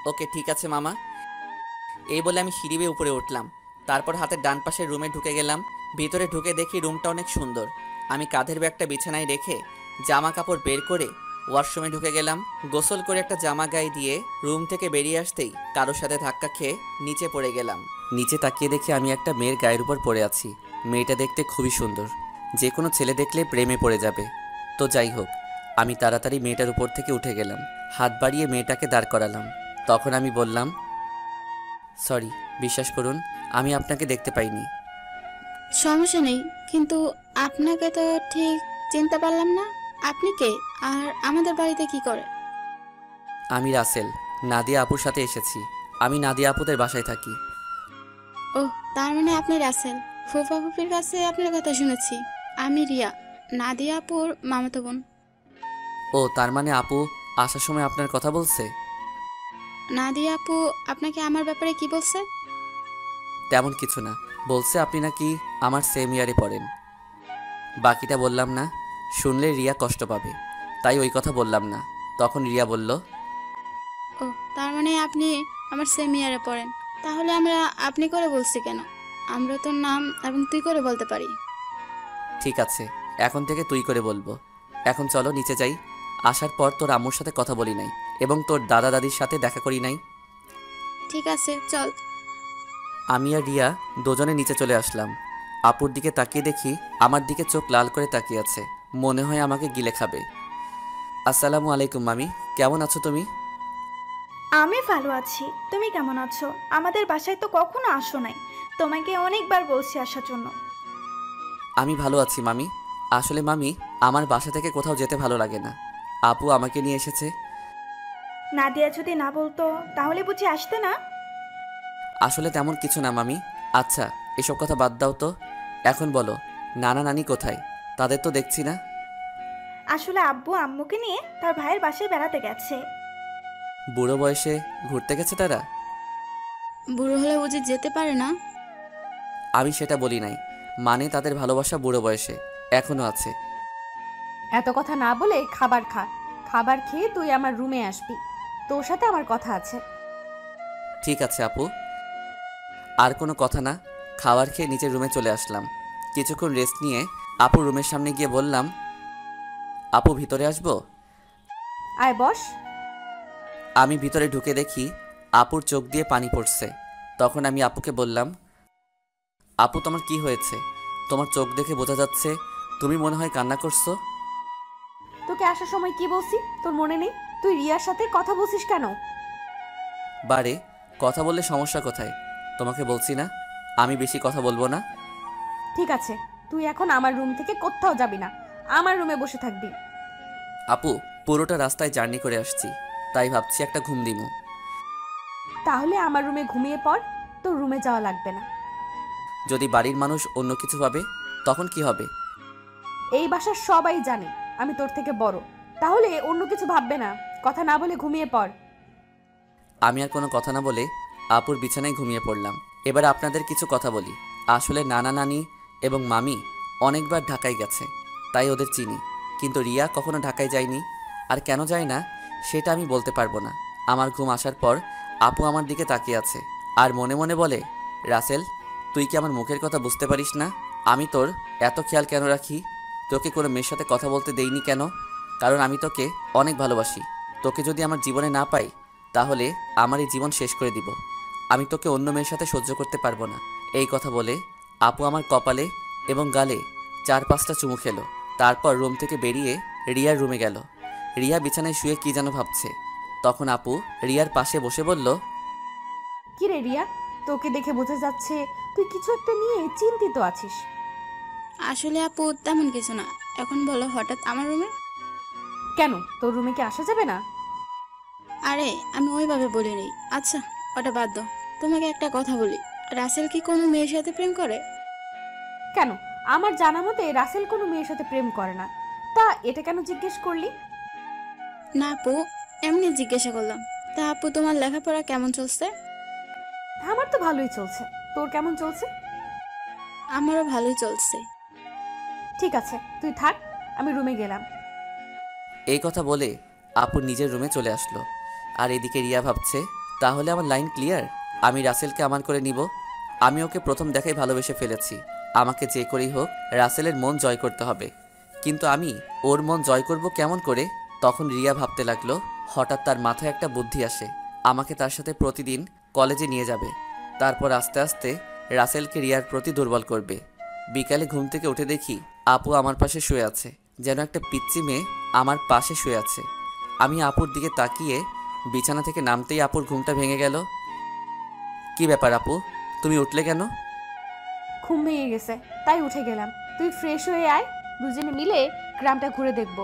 ওকে, ঠিক আছে মামা। এই বলে আমি সিঁড়ি বেয়ে উপরে উঠলাম। তারপর হাতের ডান পাশের রুমে ঢুকে গেলাম। ভিতরে ঢুকে দেখি রুমটা অনেক সুন্দর। আমি কাঁধের ব্যাগটা বিছানায় রেখে জামা কাপড় বের করে ওয়াশরুমে ঢুকে গেলাম। গোসল করে একটা জামা গায়ে দিয়ে রুম থেকে বেরিয়ে আসতেই কারোর সাথে ধাক্কা খেয়ে নিচে পড়ে গেলাম। নিচে তাকিয়ে দেখি আমি একটা মেয়ের গায়ের উপর পড়ে আছি। মেয়েটা দেখতে খুবই সুন্দর, যে কোনো ছেলে দেখলে প্রেমে পড়ে যাবে। তো যাই হোক, আমি তাড়াতাড়ি মেয়েটার উপর থেকে উঠে গেলাম। হাত বাড়িয়ে মেয়েটাকে দাঁড় করালাম। তখন আমি বললাম, সরি, বিশ্বাস করুন আমি আপনাকে দেখতে পাইনি। সমস্যা নেই, কিন্তু আপনাকে তো ঠিক চিনতে পারলাম না। আপনি কে, আর আমাদের বাড়িতে কি করে? আমি রাসেল, নাদিয়া আপুর সাথে এসেছি। আমি নাদিয়া আপুদের বাসায় থাকি। ও, তার মানে আপনি রাসেল। ফুফা ফুফির কাছে আপনার কথা শুনেছি। আমি রিয়া, নাদিয়া আপুর মামাতো বোন। ও, তার মানে আপু আসার সময় আপনার কথা বলছে? নাদিয়া আপু আপনাকে আমার ব্যাপারে কি বলছে? তেমন কিছু না, বলছে আপনি নাকি আমার সেম ইয়ারে পড়েন। বাকিটা বললাম না, শুনলে রিয়া কষ্ট পাবে, তাই ওই কথা বললাম না। তখন রিয়া বলল, ও, তার মানে আপনি আমার সেম ইয়ারে পড়েন। তাহলে আমরা আপনি করে বলছি কেন? আমরা তোর নাম এবং তুই করে বলতে পারি। ঠিক আছে, এখন থেকে তুই করে বলবো। এখন চলো নিচে যাই। আসার পর তোর আম্মুর সাথে কথা বলি নাই এবং তোর দাদা দাদির সাথে দেখা করি নাই। ঠিক আছে, চল। আমি আর রিয়া দুজনে নিচে চলে আসলাম। আপুর দিকে তাকিয়ে দেখি আমার দিকে চোখ লাল করে তাকিয়ে আছে, মনে হয় আমাকে গিলে খাবে। আসসালামু আলাইকুম মামি, কেমন আছো তুমি? আমি ভালো আছি, তুমি কেমন আছো? আমাদের বাসায় তো কখনো আসো নাই, তোমাকে অনেকবার বলছি আসার জন্য। আমি ভালো আছি মামি। আসলে মামি, আমার বাসা থেকে কোথাও যেতে ভালো লাগে না। আপু আমাকে নিয়ে এসেছে। নাদিয়া যদি না বলতো তাহলে বুঝি আসতে না? আসলে তেমন কিছু না মামি। আচ্ছা, এসব কথা বাদ দাও তো। এখন বলো, নানা নানি কোথায়? তাদের তো দেখছি না। আসলে আব্বু আম্মুকে নিয়ে তার ভাইয়ের বাসায় বেড়াতে গেছে। বুড়ো বয়সে ঘুরতে গেছে তারা? বুড়ো হলে বুঝি যেতে পারে না? আমি সেটা বলি নাই, মানে তাদের ভালোবাসা বুড়ো বয়সে এখনো আছে। এত কথা না বলে খাবার খা। খাবার খেয়ে তুই আমার রুমে আসবি, তোর সাথে আমার কথা আছে। ঠিক আছে আপু। আর কোনো কথা না, খাবার খেয়ে নিচের রুমে চলে আসলাম। কিছুক্ষণ রেস্ট নিয়ে আপুর রুমের সামনে গিয়ে বললাম, আপু ভিতরে আসবো? আয় বস। আমি ভিতরে ঢুকে দেখি আপুর চোখ দিয়ে পানি পড়ছে। তখন আমি আপুকে বললাম, আপু তোমার কি হয়েছে? তোমার চোখ দেখে বোঝা যাচ্ছে তুমি মনে হয় কান্না করছো। তোকে আসার সময় কি বলছি তোর মনে নেই? তুই রিয়ার সাথে কথা বলছিস কেন? বারে, কথা বললে সমস্যা কোথায়? তোমাকে বলছি না আমি বেশি কথা বলবো না। ঠিক আছে, তুই এখন আমার রুম থেকে কোথাও যাবি না, আমার রুমে বসে থাকবি। আপু, পুরোটা রাস্তায় জার্নি করে আসছি, তাই ভাবছি একটা ঘুম দিমু। তাহলে আমার রুমে ঘুমিয়ে পড়, তোর রুমে যাওয়া লাগবে না। যদি বাড়ির মানুষ অন্য কিছু ভাবে তখন কি হবে? এই বাসার সবাই জানে আমি তোর থেকে বড়, তাহলে অন্য কিছু ভাববে না। কথা না বলে ঘুমিয়ে পড়। আমি আর কোনো কথা না বলে আপুর বিছানায় ঘুমিয়ে পড়লাম। এবার আপনাদের কিছু কথা বলি। আসলে নানা নানি এবং মামি অনেকবার ঢাকায় গেছে, তাই ওদের চিনি। কিন্তু রিয়া কখনো ঢাকায় যায়নি, আর কেন যায় না সেটা আমি বলতে পারবো না। আমার ঘুম আসার পর আপু আমার দিকে তাকিয়ে আছে আর মনে মনে বলে, রাসেল, তুই কি আমার মুখের কথা বুঝতে পারিস না? আমি তোর এত খেয়াল কেন রাখি? তোকে কোনো মেয়ের সাথে কথা বলতে দেইনি কেন? কারণ আমি তোকে অনেক ভালোবাসি। তোকে যদি আমার জীবনে না পাই তাহলে আমার এই জীবন শেষ করে দিব। আমি তোকে অন্য মেয়ের সাথে সহ্য করতে পারবো না। এই কথা বলে আপু আমার কপালে এবং গালে 4-5টা চুমু খেলো। তারপর রুম থেকে বেরিয়ে রিয়ার রুমে গেল। রিয়া বিছানায় শুয়ে কি যেন ভাবছে। তখন আপু রিয়ার পাশে বসে বলল, কি রে রিয়া, তোকে দেখে বোঝা যাচ্ছে তুই কিছু একটা নিয়ে চিন্তিত আছিস। আসলে আপু তেমন কিছু না। এখন বলো হঠাৎ আমার রুমে? কেন, তোর রুমে কি আসা যাবে না? আরে আমি ওইভাবে বলিনি। আচ্ছা ওটা বাদ দাও। তোমাকে একটা কথা বলি, রাসেল কি কোনো মেয়ের সাথে প্রেম করে? কেন, আমার জানা মতে রাসেল কোনো মেয়ের সাথে প্রেম করে না। তা এটা কেন জিজ্ঞেস করলি? না আপু, এমনি জিজ্ঞাসা করলাম। তা আপু তোমার লেখাপড়া কেমন চলছে? আমার তো ভালোই চলছে, তোর কেমন চলছে? আমারও ভালোই চলছে। ঠিক আছে, তুই থাক, আমি রুমে গেলাম। এই কথা বলে আপু নিজের রুমে চলে আসলো। আর এদিকে রিয়া ভাবছে, তাহলে আমার লাইন ক্লিয়ার, আমি রাসেলকে আমার করে নিব। আমি ওকে প্রথম দেখাই ভালোবেসে ফেলেছি। আমাকে যে করেই হোক রাসেলের মন জয় করতে হবে। কিন্তু আমি ওর মন জয় করব কেমন করে? তখন রিয়া ভাবতে লাগলো। হঠাৎ তার মাথায় একটা বুদ্ধি আসে, আমাকে তার সাথে প্রতিদিন কলেজে নিয়ে যাবে। তারপর আস্তে আস্তে রাসেলকে রিয়ার প্রতি দুর্বল করবে। বিকালে ঘুম থেকে উঠে দেখি আপু আমার পাশে শুয়ে আছে, যেন একটা পিচ্চি মেয়ে আমার পাশে শুয়ে আছে। আমি আপুর দিকে তাকিয়ে বিছানা থেকে নামতেই আপুর ঘুমটা ভেঙে গেল। কি ব্যাপার আপু, তুমি উঠলে কেন? ঘুম ভেঙে গেছে তাই উঠে গেলাম। তুই ফ্রেশ হয়ে আয়, দুজনে মিলে গ্রামটা ঘুরে দেখব।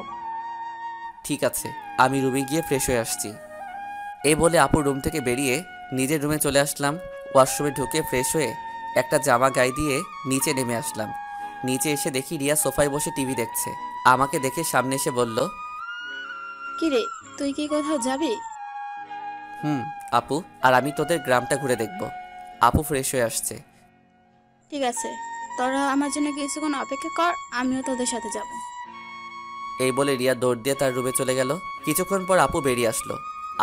ঠিক আছে, আমি রুমে গিয়ে ফ্রেশ হয়ে আসছি। এই বলে আপুর রুম থেকে বেরিয়ে নিজের রুমে চলে আসলাম। ওয়াশরুমে ঢুকে ফ্রেশ হয়ে একটা জামা গায়ে দিয়ে নিচে নেমে আসলাম। নিচে এসে দেখি রিয়া সোফায় বসে টিভি দেখছে। আমাকে দেখে সামনে এসে বলল, কি রে, তুই কি কোথাও যাবি? আপু, আর আমি তোদের গ্রামটা ঘুরে দেখব। আপু ফ্রেশ হয়ে আসছে। ঠিক আছে, তোরা আমার জন্য কিছুক্ষণ অপেক্ষা কর, আমিও তোদের সাথে যাব। এই বলে রিয়া দৌড় দিয়ে তার রুমে চলে গেল। কিছুক্ষণ পর আপু বেরিয়ে আসলো।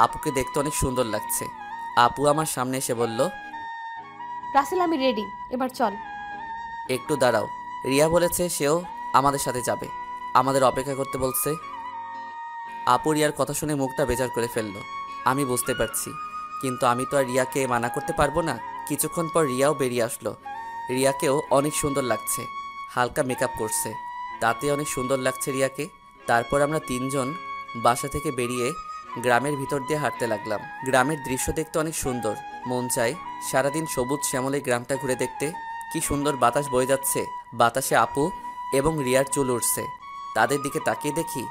আপুকে দেখতে অনেক সুন্দর লাগছে। আপু আমার সামনে এসে বলল, রাসেল আমি রেডি, এবার চল। একটু দাঁড়াও, রিয়া বলেছে সেও আমাদের সাথে যাবে, আমাদের অপেক্ষা করতে বলছে। আপু রিয়ার কথা শুনে মুখটা বেজার করে ফেললো। আমি বুঝতে পারছি, কিন্তু আমি তো আর রিয়াকে মানা করতে পারবো না। কিছুক্ষণ পর রিয়াও বেরিয়ে আসলো। রিয়াকেও অনেক সুন্দর লাগছে, হালকা মেকআপ করছে, তাতে অনেক সুন্দর লাগছে রিয়াকে। তারপর আমরা তিনজন বাসা থেকে বেরিয়ে গ্রামের ভিতর দিয়ে হাঁটতে লাগলাম। গ্রামের দৃশ্য দেখতে অনেক সুন্দর, মন চায় সারাদিন সবুজ শ্যামলে গ্রামটা ঘুরে দেখতে। কি সুন্দর বাতাস বয়ে যাচ্ছে, বাতাসে আপু এবং রিয়ার চুল উঠছে। তাদের দিকে তাকিয়ে দেখি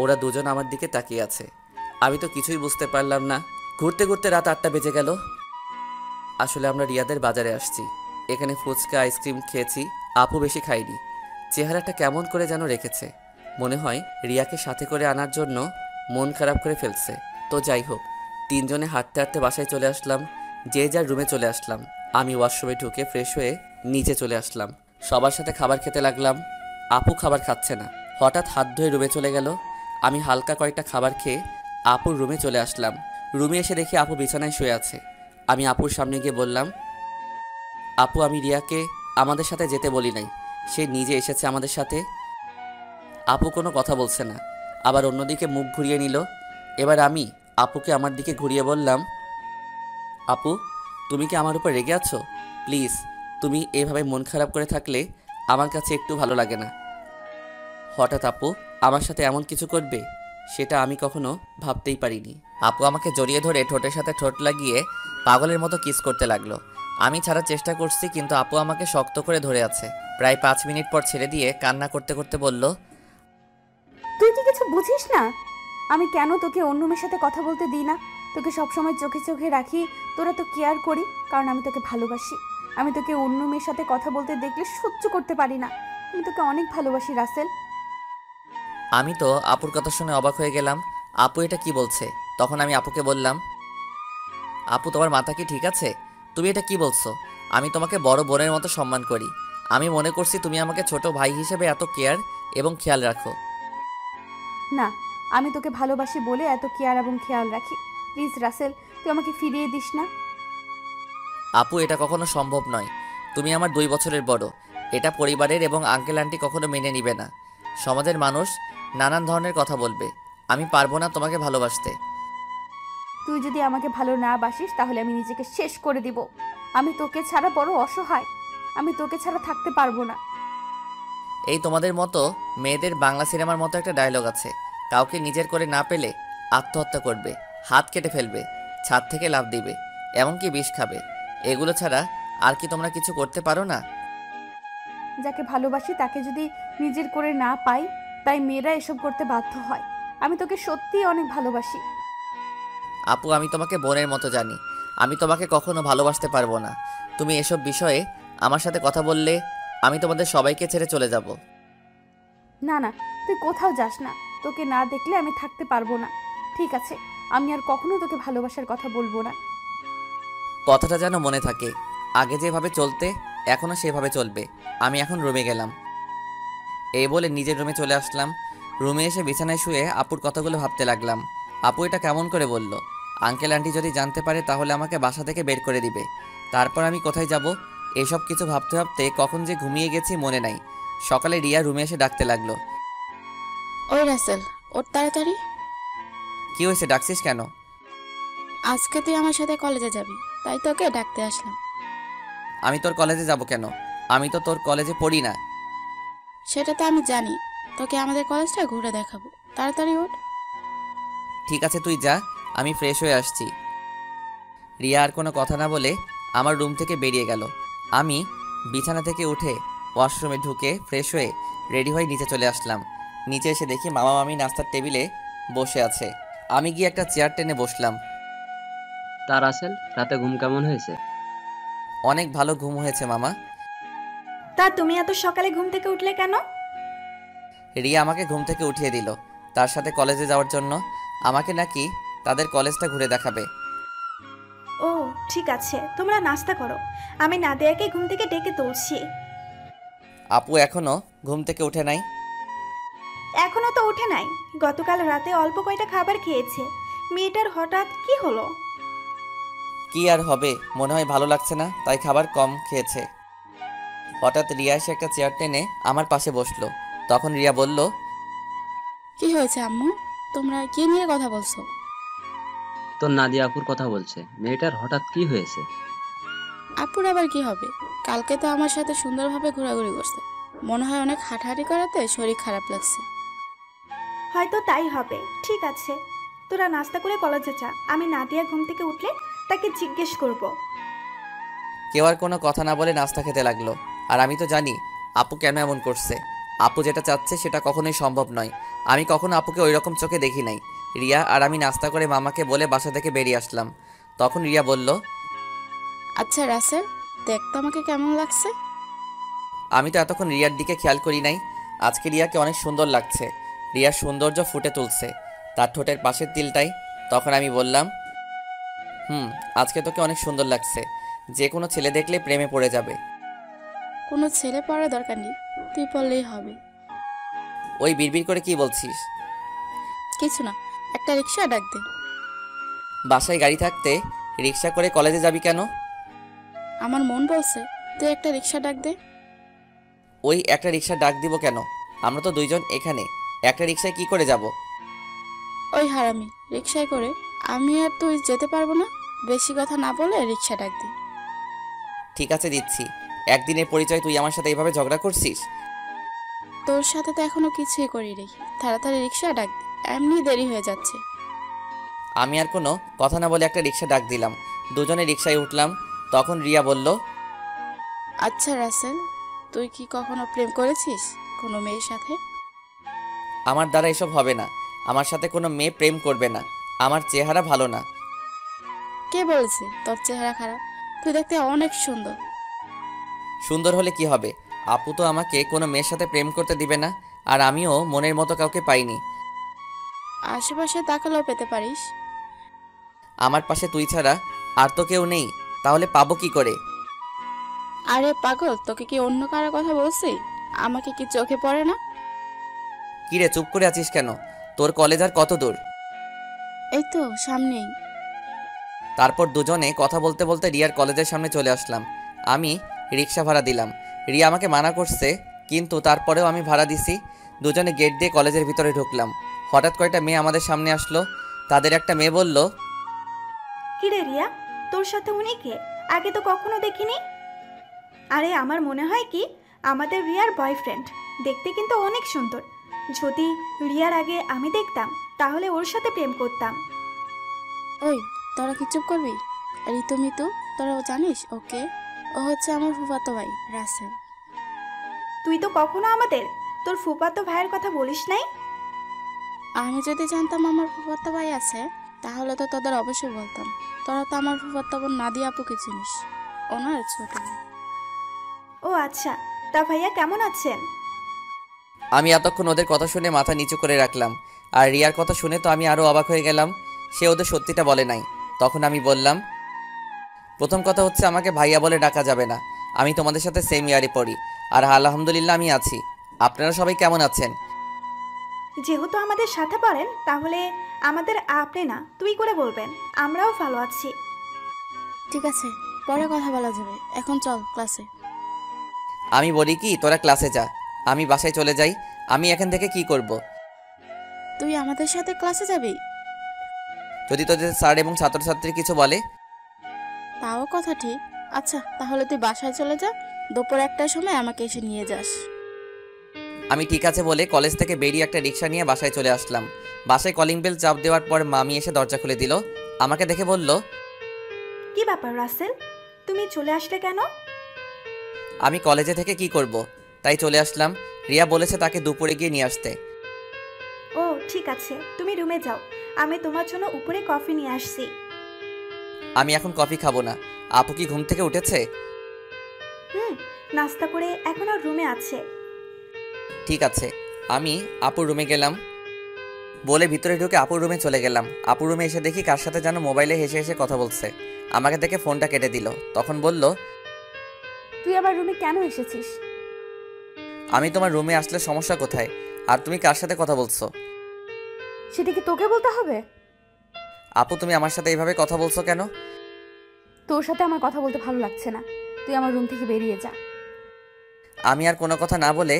ওরা দুজন আমার দিকে তাকিয়ে আছে। আমি তো কিছুই বুঝতে পারলাম না। ঘুরতে ঘুরতে রাত 8টা বেজে গেল। আসলে আমরা রিয়াদের বাজারে আসছি, এখানে ফুচকা আইসক্রিম খেয়েছি। আপু বেশি খাইনি, চেহারাটা কেমন করে যেন রেখেছে। মনে হয় রিয়াকে সাথে করে আনার জন্য মন খারাপ করে ফেলছে। তো যাই হোক, তিনজনে হাঁটতে হাঁটতে বাসায় চলে আসলাম। যে যার রুমে চলে আসলাম। আমি ওয়াশরুমে ঢুকে ফ্রেশ হয়ে নিচে চলে আসলাম। সবার সাথে খাবার খেতে লাগলাম। আপু খাবার খাচ্ছে না, হঠাৎ হাত ধুয়ে রুমে চলে গেল। আমি হালকা কয়েকটা খাবার খেয়ে আপুর রুমে চলে আসলাম। রুমে এসে দেখি আপু বিছানায় শুয়ে আছে। আমি আপুর সামনে গিয়ে বললাম, আপু, আমি রিয়াকে আমাদের সাথে যেতে বলি নাই, সে নিজে এসেছে আমাদের সাথে। আপু কোনো কথা বলছে না, আবার অন্যদিকে মুখ ঘুরিয়ে নিল। এবার আমি আপুকে আমার দিকে ঘুরিয়ে বললাম, আপু, তুমি কি আমার উপর রেগে আছো? প্লিজ, তুমি এভাবে মন খারাপ করে থাকলে আমার কাছে একটু ভালো লাগে না। হঠাৎ আপু আমার সাথে এমন কিছু করবে, সেটা আমি কখনো ভাবতেই পারিনি। আপু আমাকে জড়িয়ে ধরে ঠোঁটের সাথে ঠোঁট লাগিয়ে পাগলের মতো কিস করতে লাগলো। আমি ছাড়ার চেষ্টা করছি, কিন্তু আপু আমাকে শক্ত করে ধরে আছে। প্রায় 5 মিনিট পর ছেড়ে দিয়ে কান্না করতে করতে বলল, তুই কি কিছু বুঝিস না? আমি কেন তোকে অন্য মেয়ের সাথে কথা বলতে দিই না? তোকে সবসময় চোখে চোখে রাখি, তোরা তো কেয়ার করি, কারণ আমি তোকে ভালোবাসি। আমি তোকে অন্য মেয়ের সাথে কথা বলতে দেখলে সহ্য করতে পারি না। আমি তোকে অনেক ভালোবাসি রাসেল। আমি তো আপুর কথা শুনে অবাক হয়ে গেলাম। আপু এটা কি বলছে? তখন আমি আপুকে বললাম, আপু তোমার মাথা কি ঠিক আছে? তুমি এটা কি বলছো? আমি তোমাকে বড় বোনের মতো সম্মান করি। আমি মনে করছি তুমি আমাকে ছোট ভাই হিসেবে এত কেয়ার এবং খেয়াল রাখো। না, আমি তোকে ভালোবাসি বলে এত কেয়ার এবং খেয়াল রাখি। প্লিজ রাসেল, তুই আমাকে ফিরিয়ে দিস না। আপু এটা কখনো সম্ভব নয়। তুমি আমার 2 বছরের বড়। এটা পরিবারের এবং আঙ্কেল আন্টি কখনো মেনে নিবে না। সমাজের মানুষ নানান ধরনের কথা বলবে। আমি পারবো না তোমাকে ভালোবাসতে। তুই যদি আমাকে ভালো না বাসিস তাহলে আমি নিজেকে শেষ করে দিব। আমি তোকে ছাড়া বড় অসহায়। আমি তোকে ছাড়া থাকতে পারবো না। এই তোমাদের মতো মেয়েদের বাংলা সিনেমার মতো একটা ডায়লগ আছে, কাউকে নিজের করে না পেলে আত্মহত্যা করবে, হাত কেটে ফেলবে, ছাদ থেকে লাফ দিবে, এমনকি বিষ খাবে। এগুলো ছাড়া আর কি তোমরা কিছু করতে পারো না? যাকে ভালোবাসি তাকে যদি নিজের করে না পাই, তাই মেয়েরা এসব করতে বাধ্য হয়। আমি তোকে সত্যিই অনেক ভালোবাসি। আপু আমি তোমাকে বোনের মতো জানি। আমি তোমাকে কখনো ভালোবাসতে পারবো না। তুমি এসব বিষয়ে আমার সাথে কথা বললে আমি তোমাদের সবাইকে ছেড়ে চলে যাব। না না, তুই কোথাও যাস না। তোকে না দেখলে আমি থাকতে পারবো না। ঠিক আছে, আমি আর কখনো তোকে ভালোবাসার কথা বলবো না। কথাটা যেন মনে থাকে। আগে যেভাবে চলতে এখনও সেভাবে চলবে। আমি এখন রুমে গেলাম। এই বলে নিজের রুমে চলে আসলাম। রুমে এসে বিছানায় শুয়ে আপুর কথাগুলো ভাবতে লাগলাম। আপু এটা কেমন করে বলল? আঙ্কেল আন্টি যদি জানতে পারে তাহলে আমাকে বাসা থেকে বের করে দিবে। তারপর আমি কোথায় যাব? এসব কিছু ভাবতে ভাবতে কখন যে ঘুমিয়ে গেছি মনে নাই। সকালে রিয়া রুমে এসে ডাকতে লাগলো। ওই রাসেল, ওর তাড়াতাড়ি। কি হয়েছে, ডাকছিস কেন? আজকে তুই আমার সাথে কলেজে যাবি, তাই তোকে ডাকতে আসলাম। আমি তোর কলেজে যাব কেন? আমি তো তোর কলেজে পড়ি না। সেটা তো আমি জানি, তোকে আমাদের কলেজটা ঘুরে দেখাবো। তাড়াতাড়ি ওঠ। ঠিক আছে তুই যা, আমি ফ্রেশ হয়ে আসছি। রিয়া আর কোনো কথা না বলে আমার রুম থেকে বেরিয়ে গেল। আমি বিছানা থেকে উঠে ওয়াশরুমে ঢুকে ফ্রেশ হয়ে রেডি হয়ে নিচে চলে আসলাম। নিচে এসে দেখি মামা মামি নাস্তার টেবিলে বসে আছে। আমি গিয়ে একটা চেয়ার টেনে বসলাম। তা রাসেল, রাতে ঘুম কেমন হয়েছে? অনেক ভালো ঘুম হয়েছে মামা। তা তুমি এত সকালে ঘুম থেকে উঠলে কেন? রিয়া আমাকে ঘুম থেকে উঠিয়ে দিল তার সাথে কলেজে যাওয়ার জন্য। আমাকে নাকি তাদের কলেজটা ঘুরে দেখাবে। ও ঠিক আছে, তোমরা নাস্তা করো, আমি নাদিয়াকে ঘুম থেকে ডেকে তুলছি। আপু এখনো ঘুম থেকে উঠে নাই? এখনো তো উঠে নাই। গতকাল রাতে অল্প কয়টা খাবার খেয়েছে। মেয়েটার হঠাৎ কি হলো? কি আর হবে, মনে হয় ভালো লাগছে না তাই খাবার কম খেয়েছে। হঠাৎ রিয়া এসে একটা চেয়ার টেনে আমার পাশে বসলো। তখন রিয়া বলল, কি হয়েছে আম্মু? তোমরা কি নিয়ে কথা বলছো? তোর নাদিয়া আপুর কথা বলছে। মেয়েটার হঠাৎ কি হয়েছে? আপুর আবার কি হবে? কালকে তো আমার সাথে সুন্দরভাবে ঘোরাঘুরি করছে। মনে হয় অনেক হাঁটাহাঁটি করাতে শরীর খারাপ লাগছে। হয়তো তাই হবে। ঠিক আছে, তোরা নাস্তা করে কলেজে যা। আমি নাদিয়া ঘুম থেকে উঠলে তাকে জিজ্ঞেস করব। কেউ আর কোনো কথা না বলে নাস্তা খেতে লাগলো। আর আমি তো জানি আপু কেন এমন করছে। আপু যেটা চাচ্ছে সেটা কখনোই সম্ভব নয়। আমি কখনো আপুকে ওই রকম চোখে দেখি নাই। রিয়া আর আমি নাস্তা করে মামাকে বলে বাসা থেকে বেরিয়ে আসলাম। তখন রিয়া বলল, আচ্ছা রাসেল, দেখ তো আমাকে কেমন লাগছে। আমি তো এতক্ষণ রিয়ার দিকে খেয়াল করি নাই। আজকে রিয়াকে অনেক সুন্দর লাগছে। রিয়ার সৌন্দর্য ফুটে তুলছে তার ঠোঁটের পাশের তিলটাই। তখন আমি বললাম, আজকে তোকে অনেক সুন্দর লাগছে। যে কোনো ছেলে দেখলে প্রেমে পড়ে যাবে। কোনো ছেলে পড়ার দরকার নেই, তুই পড়লেই হবে। ওই বিড়বিড় করে কি বলছিস? কিছু না, একটা রিক্সা ডাক দে। বাসায় গাড়ি থাকতে রিক্সা করে কলেজে যাবি কেন? আমার মন বলছে তুই একটা রিক্সা ডাক দে। ওই একটা রিক্সা ডাক দিব কেন? আমরা তো দুইজন এখানে, একটা রিক্সায় কি করে যাব? ওই হারামি, রিক্সায় করে আমি আর তুই যেতে পারবো না? বেশি কথা না বলে রিক্সা ডাক দি। ঠিক আছে দিচ্ছি। একদিনের পরিচয় তুই আমার সাথে এইভাবে ঝগড়া করছিস? তোর সাথে তো এখনো কিছুই করিনি, তাড়াতাড়ি রিক্সা ডাক দি, এমনি দেরি হয়ে যাচ্ছে। আমি আর কোনো কথা না বলে একটা রিক্সা ডাক দিলাম। দুজনে রিক্সায় উঠলাম। তখন রিয়া বলল, আচ্ছা রাসেল, তুই কি কখনো প্রেম করেছিস কোনো মেয়ের সাথে? আমার দ্বারা এসব হবে না। আমার সাথে কোনো মেয়ে প্রেম করবে না। আমার চেহারা ভালো না। কে বলেছে তোর চেহারা খারাপ? তুই দেখতে অনেক সুন্দর। সুন্দর হলে কি হবে? আপু তো আমাকে কোনো মেয়ের সাথে প্রেম করতে দিবে না, আর আমিও মনের মতো কাউকে পাইনি। আশেপাশে তাকালেও পেতে পারিস। আমার পাশে তুই ছাড়া আর তো কেউ নেই, তাহলে পাবো কি করে? আরে পাগল, তোকে কি অন্য কারো কথা বলছি? আমাকে কি চোখে পড়ে না? কিরে চুপ করে আছিস কেন? তোর কলেজ আর কত দূর? এই তো সামনেই। তারপর দুজনে কথা বলতে বলতে রিয়ার কলেজের সামনে চলে আসলাম। আমি রিক্সা ভাড়া দিলাম। রিয়া আমাকে মানা করছে, কিন্তু তারপরেও আমি ভাড়া দিছি। দুজনে গেট দিয়ে কলেজের ভিতরে ঢুকলাম। হঠাৎ কয়েকটা মেয়ে আমাদের সামনে আসলো। তাদের একটা মেয়ে বলল, কিরে রিয়া, তোর সাথে উনি কে? আগে তো কখনো দেখিনি। আরে আমার মনে হয় কি আমাদের রিয়ার বয়ফ্রেন্ড। দেখতে কিন্তু অনেক সুন্দর। যদি রিয়ার আগে আমি দেখতাম তাহলে ওর সাথে প্রেম করতাম। ওই, তোরা কি চুপ করবি? ঋতু মিতু, তোরা জানিস ওকে? ও হচ্ছে আমার ফুফাতো ভাই রাসেল। তুই তো কখনো আমাদের তোর ফুফাতো ভাইয়ের কথা বলিস নাই। আমি যদি জানতাম আমার ফুফাতো ভাই আছে, তাহলে তো তোদের অবশ্যই বলতাম। তোরা তো আমার ফুফাতো বোন নাদিয়া আপুকে চিনিস, ওনার ছোট ভাই। ও আচ্ছা, তা ভাইয়া কেমন আছেন? আমি এতক্ষণ ওদের কথা শুনে মাথা নিচু করে রাখলাম। আর রিয়ার কথা শুনে তো আমি আরও অবাক হয়ে গেলাম। সে ওদের সত্যিটা বলে নাই। তখন আমি বললাম, প্রথম কথা হচ্ছে আমাকে ভাইয়া বলে ডাকা যাবে না। আমি তোমাদের সাথে সেম ইয়ারে পড়ি। আর আলহামদুলিল্লাহ আমি আছি। আপনারা সবাই কেমন আছেন? যেহেতু আমাদের সাথে পড়েন তাহলে আমাদের আপনি না তুই করে বলবেন। আমরাও ভালো আছি। ঠিক আছে, পরে কথা বলা যাবে, এখন চল ক্লাসে। আমি বলি কি, তোরা ক্লাসে যা, আমি বাসায় চলে যাই। আমি এখান থেকে কি করব? তুই আমাদের সাথে ক্লাসে যাবি? যদি তোদের স্যার এবং ছাত্রছাত্রী কিছু বলে? তাও কথা ঠিক। আচ্ছা, তাহলে তুই বাসায় চলে যা, দুপুর 1টার সময় আমাকে এসে নিয়ে যাস। আমি ঠিক আছে বলে কলেজ থেকে বেরিয়ে একটা রিক্সা নিয়ে বাসায় চলে আসলাম। বাসায় কলিং বেল চাপ দেওয়ার পর মামি এসে দরজা খুলে দিল। আমাকে দেখে বলল, কি ব্যাপার রাসেল, তুমি চলে আসলে কেন? আমি কলেজে থেকে কি করব, তাই চলে আসলাম। রিয়া বলেছে তাকে দুপুরে গিয়ে নিয়ে আসতে। ও ঠিক আছে, তুমি রুমে যাও, আমি তোমার জন্য উপরে কফি নিয়ে আসছি। আমি এখন কফি খাবো না। আপু কি ঘুম থেকে উঠেছে? নাস্তা করে এখন আর রুমে আছে। ঠিক আছে। আমি আপুর রুমে গেলাম বলে ভিতরে ঢুকে আপুর রুমে চলে গেলাম। আপুর রুমে এসে দেখি কার সাথে যেন মোবাইলে হেসে হেসে কথা বলছে। আমাকে দেখে ফোনটা কেটে দিল। তখন বলল, তুই আবার রুমে কেন এসেছিস? আমি তোমার রুমে আসলে সমস্যা কোথায়? আর তুমি কার সাথে কথা বলছো? সেটা কি তোকে বলতে হবে? আপু তুমি আমার সাথে এইভাবে কথা বলছো কেন? তোর সাথে আমার কথা বলতে ভালো লাগছে না। তুই আমার রুম থেকে বেরিয়ে যা। আমি আর কোনো কথা না বলে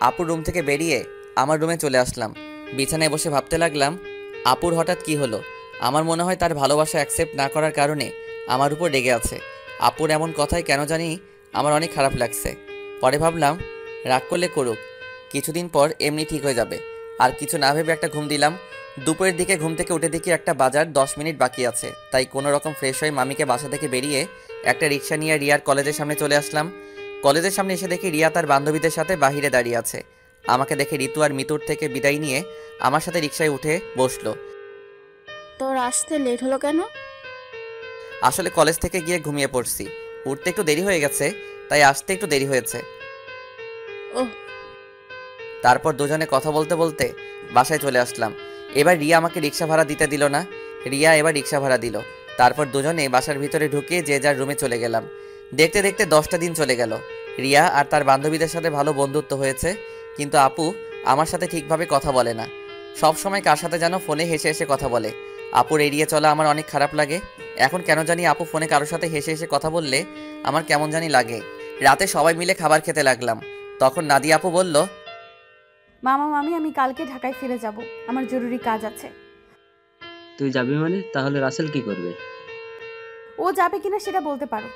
আপুর রুম থেকে বেরিয়ে আমার রুমে চলে আসলাম। বিছানায় বসে ভাবতে লাগলাম, আপুর হঠাৎ কি হলো? আমার মনে হয় তার ভালোবাসা অ্যাকসেপ্ট না করার কারণে আমার উপর রেগে আছে। আপুর এমন কথায় কেন জানি আমার অনেক খারাপ লাগছে। পরে ভাবলাম, রাগ করলে করুক, কিছুদিন পর এমনি ঠিক হয়ে যাবে। আর কিছু না ভেবে একটা ঘুম দিলাম। দুপুরের দিকে ঘুম থেকে উঠে দেখি একটা বাজার 10 মিনিট বাকি আছে। তাই কোনো রকম ফ্রেশ হয়ে মামিকে বাসা থেকে বেরিয়ে একটা রিক্সা নিয়ে রিয়ার কলেজের সামনে চলে আসলাম। কলেজের সামনে এসে দেখি রিয়া তার বান্ধবীদের সাথে বাহিরে দাঁড়িয়ে আছে। আমাকে দেখে ঋতু আর মিতুর থেকে বিদায় নিয়ে আমার সাথে রিক্সায় উঠে বসলো। তোর আসতে লেট হলো কেন? আসলে কলেজ থেকে গিয়ে ঘুমিয়ে পড়ছি। উঠতে একটু দেরি হয়ে গেছে, তাই আসতে একটু দেরি হয়েছে। ওহ। তারপর দুজনে কথা বলতে বলতে বাসায় চলে আসলাম। এবার রিয়া আমাকে রিক্সা ভাড়া দিতে দিল না, রিয়া এবার রিক্সা ভাড়া দিল। তারপর দুজনে বাসার ভিতরে ঢুকিয়ে যে যার রুমে চলে গেলাম। দেখতে দেখতে 10টা দিন চলে গেল। রিয়া আর তার বান্ধবীদের সাথে ভালো বন্ধুত্ব হয়েছে, কিন্তু আপু আমার সাথে ঠিকভাবে কথা বলে না। সব সময় কার সাথে যেন ফোনে হেসে হেসে কথা বলে। আপুর এড়িয়ে চলা আমার অনেক খারাপ লাগে। এখন কেন জানি আপু ফোনে কারোর সাথে হেসে হেসে কথা বললে আমার কেমন জানি লাগে। রাতে সবাই মিলে খাবার খেতে লাগলাম। তখন নাদিয়া আপু বলল, মামা মামি আমি কালকে ঢাকায় ফিরে যাব, আমার জরুরি কাজ আছে। তুই যাবি মানে? তাহলে রাসেল কি করবে? ও যাবে কিনা সেটা বলতে পারো।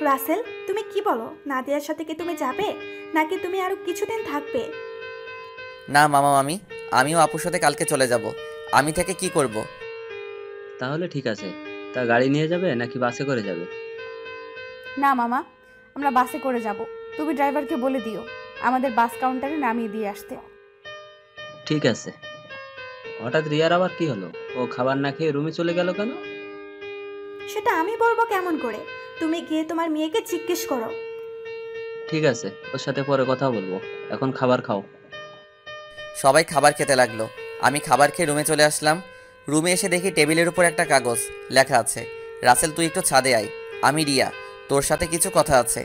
রাসেল, তুমি কি বলো? নাদিয়ার সাথে কি তুমি যাবে, নাকি তুমি আরো কিছুদিন থাকবে? না মামা মামি, আমিও আপুর সাথে কালকে চলে যাব। আমি থেকে কি করব? তাহলে ঠিক আছে। তা গাড়ি নিয়ে যাবে নাকি বাসে করে যাবে? না মামা, আমরা বাসে করে যাব। তুমি ড্রাইভারকে বলে দিও আমাদের বাস কাউন্টারে নামিয়ে দিয়ে আসতে। ঠিক আছে। হঠাৎ রিয়ার আবার কি হলো? ও খাবার না খেয়ে রুমে চলে গেল কেন? সেটা আমি বলবো কেমন করে? তুমি গিয়ে তোমার মেয়েকে জিজ্ঞেস করো। ঠিক আছে, ওর সাথে পরে কথা বলবো। এখন খাবার খাও। সবাই খাবার খেতে লাগলো। আমি খাবার খেয়ে রুমে চলে আসলাম। রুমে এসে দেখি টেবিলের উপর একটা কাগজ, লেখা আছে, রাসেল তুই একটু ছাদে আয়, আমি রিয়া, তোর সাথে কিছু কথা আছে।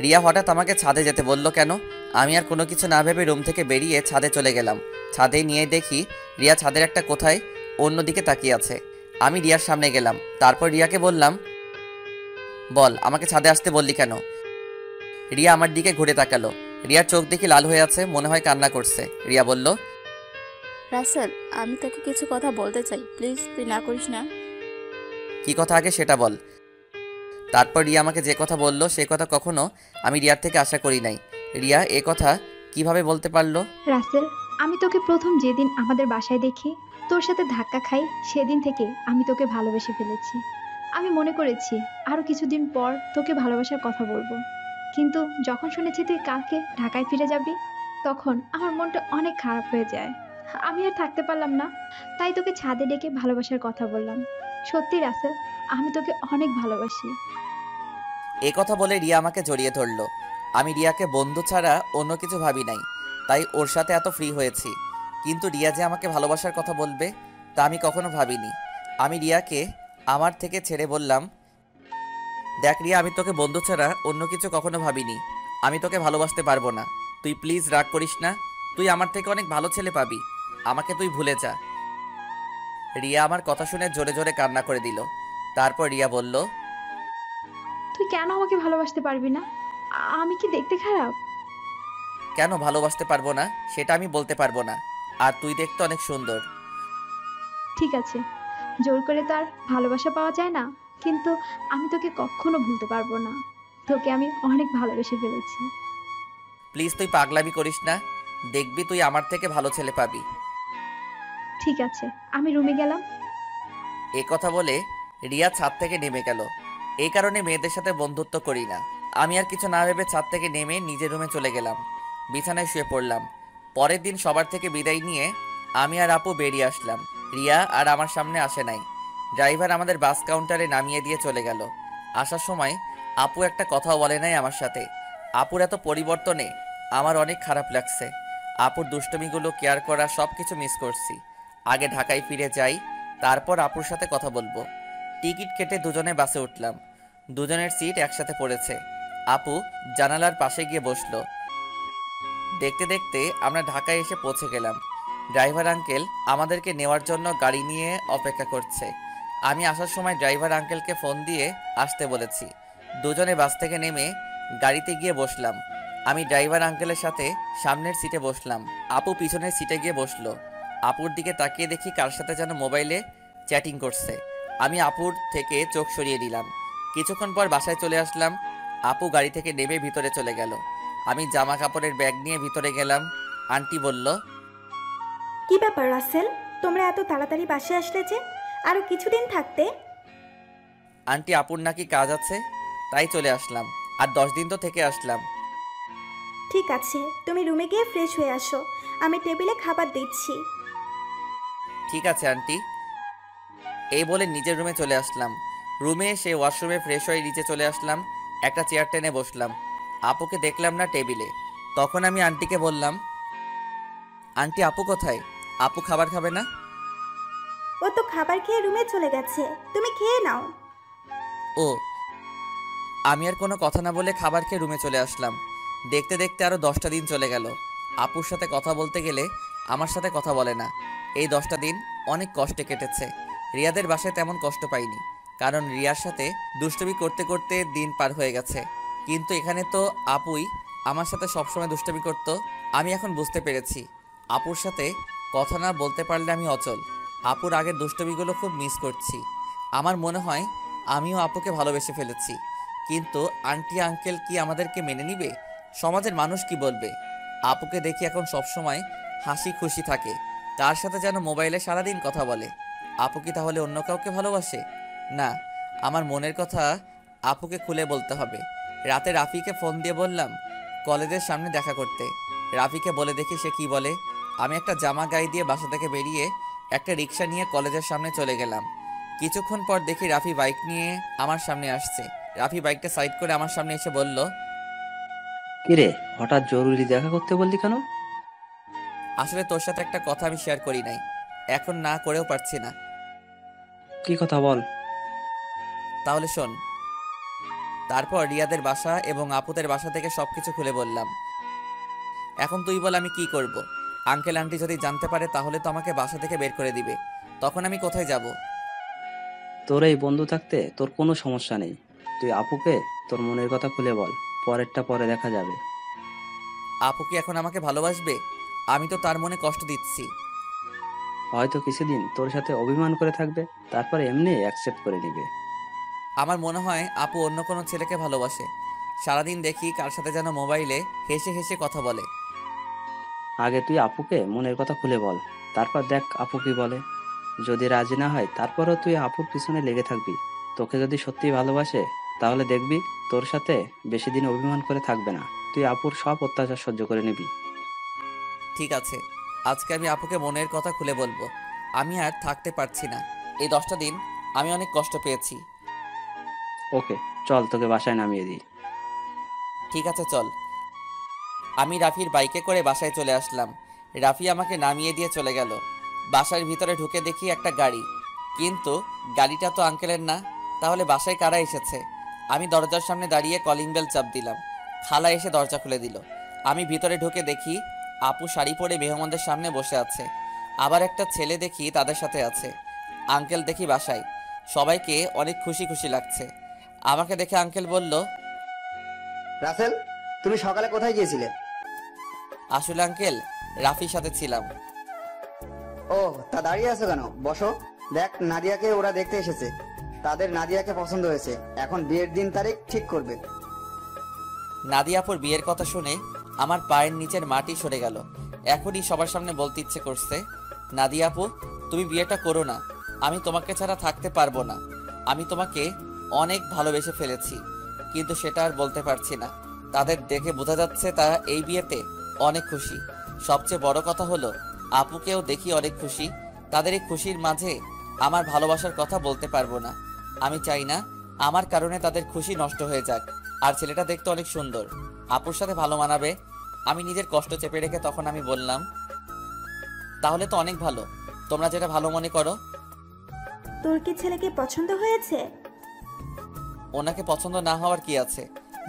রিয়া হঠাৎ আমাকে ছাদে যেতে বলল কেন? আমি আর কোনো কিছু না ভেবে রুম থেকে বেরিয়ে ছাদে চলে গেলাম। ছাদে নিয়ে দেখি রিয়া ছাদের একটা কোথায় অন্যদিকে তাকিয়ে আছে। আমি রিয়ার সামনে গেলাম, তারপর রিয়াকে বললাম, বল আমাকে ছাদে আসতে বললি কেন? রিয়া আমার দিকে ঘুরে তাকালো। রিয়ার চোখ দেখি লাল হয়ে আছে, মনে হয় কান্না করছে। রিয়া বলল, রাসেল, আমি তোকে কিছু কথা বলতে চাই, প্লিজ তুই না করিস না। কি কথা আগে সেটা বল। তারপর রিয়া আমাকে যে কথা বলল সে কথা কখনো আমি রিয়ার থেকে আশা করি নাই। রিয়া এ কথা কিভাবে বলতে পারলো? রাসেল, আমি তোকে প্রথম যেদিন আমাদের বাসায় দেখি, তোর সাথে ধাক্কা খাই, সেদিন থেকে আমি তোকে ভালোবেসে ফেলেছি। আমি মনে করেছি আরও কিছুদিন পর তোকে ভালোবাসার কথা বলবো, কিন্তু যখন শুনেছি তুই কালকে ঢাকায় ফিরে যাবি, তখন আমার মনটা অনেক খারাপ হয়ে যায়। আমি আর থাকতে পারলাম না, তাই তোকে ছাদে ডেকে ভালোবাসার কথা বললাম। সত্যি রাসেল, আমি তোকে অনেক ভালোবাসি। এ কথা বলে রিয়া আমাকে জড়িয়ে ধরলো। আমি রিয়াকে বন্ধু ছাড়া অন্য কিছু ভাবি নাই, তাই ওর সাথে এত ফ্রি হয়েছি। কিন্তু রিয়া যে আমাকে ভালোবাসার কথা বলবে তা আমি কখনো ভাবিনি। আমি রিয়াকে আমার থেকে ছেড়ে বললাম, দেখ রিয়া, আমি তোকে বন্ধু ছাড়া অন্য কিছু কখনো ভাবিনি। আমি তোকে ভালোবাসতে পারবো না। তুই প্লিজ রাগ করিস না। তুই আমার থেকে অনেক ভালো ছেলে পাবি। আমাকে তুই ভুলে যা। রিয়া আমার কথা শুনে জোরে জোরে কান্না করে দিল। তারপর রিয়া বলল, তুই কেন আমাকে ভালোবাসতে পারবি না? আমি কি দেখতে খারাপ? কেন ভালোবাসতে পারবো না সেটা আমি বলতে পারবো না। আর তুই দেখতে অনেক সুন্দর। ঠিক আছে, জোর করে তো আর ভালোবাসা পাওয়া যায় না, কিন্তু আমি তোকে কখনো ভুলতে পারবো না। তোকে আমি অনেক ভালোবেসে ফেলেছি। প্লিজ তুই পাগলামি করিস না। দেখবি তুই আমার থেকে ভালো ছেলে পাবি। ঠিক আছে, আমি রুমে গেলাম। এ কথা বলে রিয়া ছাদ থেকে নেমে গেল। এই কারণে মেয়েদের সাথে বন্ধুত্ব করি না। আমি আর কিছু না ভেবে ছাদ থেকে নেমে নিজের রুমে চলে গেলাম। বিছানায় শুয়ে পড়লাম। পরের দিন সবার থেকে বিদায় নিয়ে আমি আর আপু বেরিয়ে আসলাম। রিয়া আর আমার সামনে আসে নাই। ড্রাইভার আমাদের বাস কাউন্টারে নামিয়ে দিয়ে চলে গেল। আসার সময় আপু একটা কথাও বলে নাই আমার সাথে। আপুর এত পরিবর্তনে আমার অনেক খারাপ লাগছে। আপুর দুষ্টমিগুলো কেয়ার করা সব কিছু মিস করছি। আগে ঢাকায় ফিরে যাই, তারপর আপুর সাথে কথা বলবো। টিকিট কেটে দুজনে বাসে উঠলাম। দুজনের সিট একসাথে পড়েছে। আপু জানালার পাশে গিয়ে বসলো। দেখতে দেখতে আমরা ঢাকায় এসে পৌঁছে গেলাম। ড্রাইভার আঙ্কেল আমাদেরকে নেওয়ার জন্য গাড়ি নিয়ে অপেক্ষা করছে। আমি আসার সময় ড্রাইভার আঙ্কেলকে ফোন দিয়ে আসতে বলেছি। দুজনে বাস থেকে নেমে গাড়িতে গিয়ে বসলাম। আমি ড্রাইভার আঙ্কেলের সাথে সামনের সিটে বসলাম। আপু পিছনের সিটে গিয়ে বসলো। আপুর দিকে তাকিয়ে দেখি কার সাথে যেন মোবাইলে চ্যাটিং করছে। আমি আপুর থেকে চোখ সরিয়ে দিলাম। কিছুক্ষণ পর বাসায় চলে আসলাম। আপু গাড়ি থেকে নেমে ভিতরে চলে গেল। আমি জামা কাপড়ের ব্যাগ নিয়ে ভিতরে গেলাম। আন্টি বলল, কি ব্যাপার রাসেল, তোমরা এত তাড়াতাড়ি বাসে আসলে যে? আরো কিছুদিন থাকতে। আন্টি আপুর নাকি কাজ আছে, তাই চলে আসলাম। আর 10 দিন তো থেকে আসলাম। ঠিক আছে, তুমি রুমে গিয়ে ফ্রেশ হয়ে আসো, আমি টেবিলে খাবার দিচ্ছি। ঠিক আছে আন্টি। এই বলে নিজের রুমে চলে আসলাম। রুমে এসে ওয়াশরুমে ফ্রেশ হয়ে নিচে চলে আসলাম। একটা চেয়ার টেনে বসলাম। আপুকে দেখলাম না টেবিলে। তখন আমি আন্টিকে বললাম, আন্টি আপু কোথায়? আপু খাবার খাবে না? ও তো খাবার খেয়ে রুমে চলে গেছে, তুমি খেয়ে নাও। ও। আমি আর কোনো কথা না বলে খাবার খেয়ে রুমে চলে আসলাম। দেখতে দেখতে আরও 10টা দিন চলে গেল। আপুর সাথে কথা বলতে গেলে আমার সাথে কথা বলে না। এই 10টা দিন অনেক কষ্টে কেটেছে। রিয়াদের বাসায় তেমন কষ্ট পাইনি, কারণ রিয়ার সাথে দুষ্টুমি করতে করতে দিন পার হয়ে গেছে। কিন্তু এখানে তো আপুই আমার সাথে সবসময় দুষ্টুমি করত। আমি এখন বুঝতে পেরেছি আপুর সাথে কথা না বলতে পারলে আমি অচল। আপুর আগের দুষ্টুমিগুলো খুব মিস করছি। আমার মনে হয় আমিও আপুকে ভালোবেসে ফেলেছি, কিন্তু আন্টি আঙ্কেল কি আমাদেরকে মেনে নিবে? সমাজের মানুষ কি বলবে? আপুকে দেখি এখন সবসময় হাসি খুশি থাকে, কার সাথে যেন মোবাইলে সারাদিন কথা বলে। আপু কি তাহলে অন্য কাউকে ভালোবাসে? না, আমার মনের কথা আপুকে খুলে বলতে হবে। রাতে রাফিকে ফোন দিয়ে বললাম কলেজের সামনে দেখা করতে। রাফিকে বলে দেখি সে কি বলে। আমি একটা জামা গায়ে দিয়ে বাসা থেকে বেরিয়ে একটা রিক্সা নিয়ে কলেজের সামনে চলে গেলাম। কিছুক্ষণ পর দেখি রাফি বাইক নিয়ে আমার সামনে আসছে। রাফি বাইকটা সাইড করে আমার সামনে এসে বলল, কিরে, হঠাৎ জরুরি দেখা করতে বললি কেন? আসলে তোর সাথে একটা কথা আমি শেয়ার করি নাই, এখন না করেও পারছি না। কি কথা বল। তাহলে শোন। তারপর রিয়াদের বাসা এবং আপুদের বাসা থেকে সবকিছু খুলে বললাম। এখন তুই বল আমি কি করব? আঙ্কেল আন্টি যদি জানতে পারে তাহলে তো আমাকে বাসা থেকে বের করে দিবে। তখন আমি কোথায় যাব? তোর এই বন্ধু থাকতে তোর কোনো সমস্যা নেই। তুই আপুকে তোর মনের কথা খুলে বল, পরেরটা পরে দেখা যাবে। আপু কি এখন আমাকে ভালোবাসবে? আমি তো তার মনে কষ্ট দিচ্ছি। হয়তো কিছুদিন তোর সাথে অভিমান করে থাকবে, তারপর এমনি অ্যাকসেপ্ট করে নিবে। আমার মনে হয় আপু অন্য কোনো ছেলেকে ভালোবাসে। সারাদিন দেখি কার সাথে যেন মোবাইলে হেসে হেসে কথা বলে। আগে তুই আপুকে মনের কথা খুলে বল, তারপর দেখ আপু কি বলে। যদি রাজি না হয় তারপরও তুই আপুর পিছনে লেগে থাকবি। তোকে যদি সত্যি ভালোবাসে তাহলে দেখবি তোর সাথে বেশি দিন অভিমান করে থাকবে না। তুই আপুর সব অত্যাচার সহ্য করে নিবি। ঠিক আছে, আজকে আমি আপুকে মনের কথা খুলে বলবো। আমি আর থাকতে পারছি না। এই 10টা দিন আমি অনেক কষ্ট পেয়েছি। ওকে, চল তোকে বাসায় নামিয়ে দিই। ঠিক আছে চল। আমি রাফির বাইকে করে বাসায় চলে আসলাম। রাফি আমাকে নামিয়ে দিয়ে চলে গেল। বাসার ভিতরে ঢুকে দেখি একটা গাড়ি, কিন্তু গাড়িটা তো আঙ্কেলের না। তাহলে বাসায় কারা এসেছে? আমি দরজার সামনে দাঁড়িয়ে কলিং বেল চাপ দিলাম। খালা এসে দরজা খুলে দিল। আমি ভিতরে ঢুকে দেখি আপু শাড়ি পরে মেহমানদের সামনে বসে আছে। আবার একটা ছেলে দেখি তাদের সাথে আছে। আঙ্কেল দেখি বাসায়। সবাইকে অনেক খুশি খুশি লাগছে। আমাকে দেখে আঙ্কেল বলল, রাসেল, তুমি সকালে কোথায় গিয়েছিলে? আসলে আঙ্কেল রাফির সাথে ছিলাম। ও, তা দাঁড়িয়ে আছো কেন? বসো। দেখ, নাদিয়াকে ওরা দেখতে এসেছে। তাদের নাদিয়াকে পছন্দ হয়েছে। এখন বিয়ের দিন তারিখ ঠিক করবে। নাদিয়াপুর বিয়ের কথা শুনে আমার পায়ের নিচের মাটি সরে গেল। এখনই সবার সামনে বলতে ইচ্ছে করছে, নাদিয়াপু তুমি বিয়েটা করো না। আমি তোমাকে ছাড়া থাকতে পারবো না। আমি তোমাকে অনেক ভালোবেসে ফেলেছি, কিন্তু সেটা আর বলতে পারছি না। তাদের দেখে বোঝা যাচ্ছে তারা এই বিয়েতে অনেক খুশি। সবচেয়ে বড় কথা হলো আপুকেও দেখি অনেক খুশি। তাদের এই খুশির মাঝে আমার ভালোবাসার কথা বলতে পারবো না। আমি চাই না আমার কারণে তাদের খুশি নষ্ট হয়ে যাক। আর ছেলেটা দেখতে অনেক সুন্দর, আপুর সাথে ভালো মানাবে। আমি নিজের কষ্ট চেপে রেখে তখন আমি বললাম, তাহলে তো অনেক ভালো, তোমরা যেটা ভালো মনে করো। তোর কি ছেলেকে পছন্দ হয়েছে? ওনাকে পছন্দ না হওয়ার কি আছে?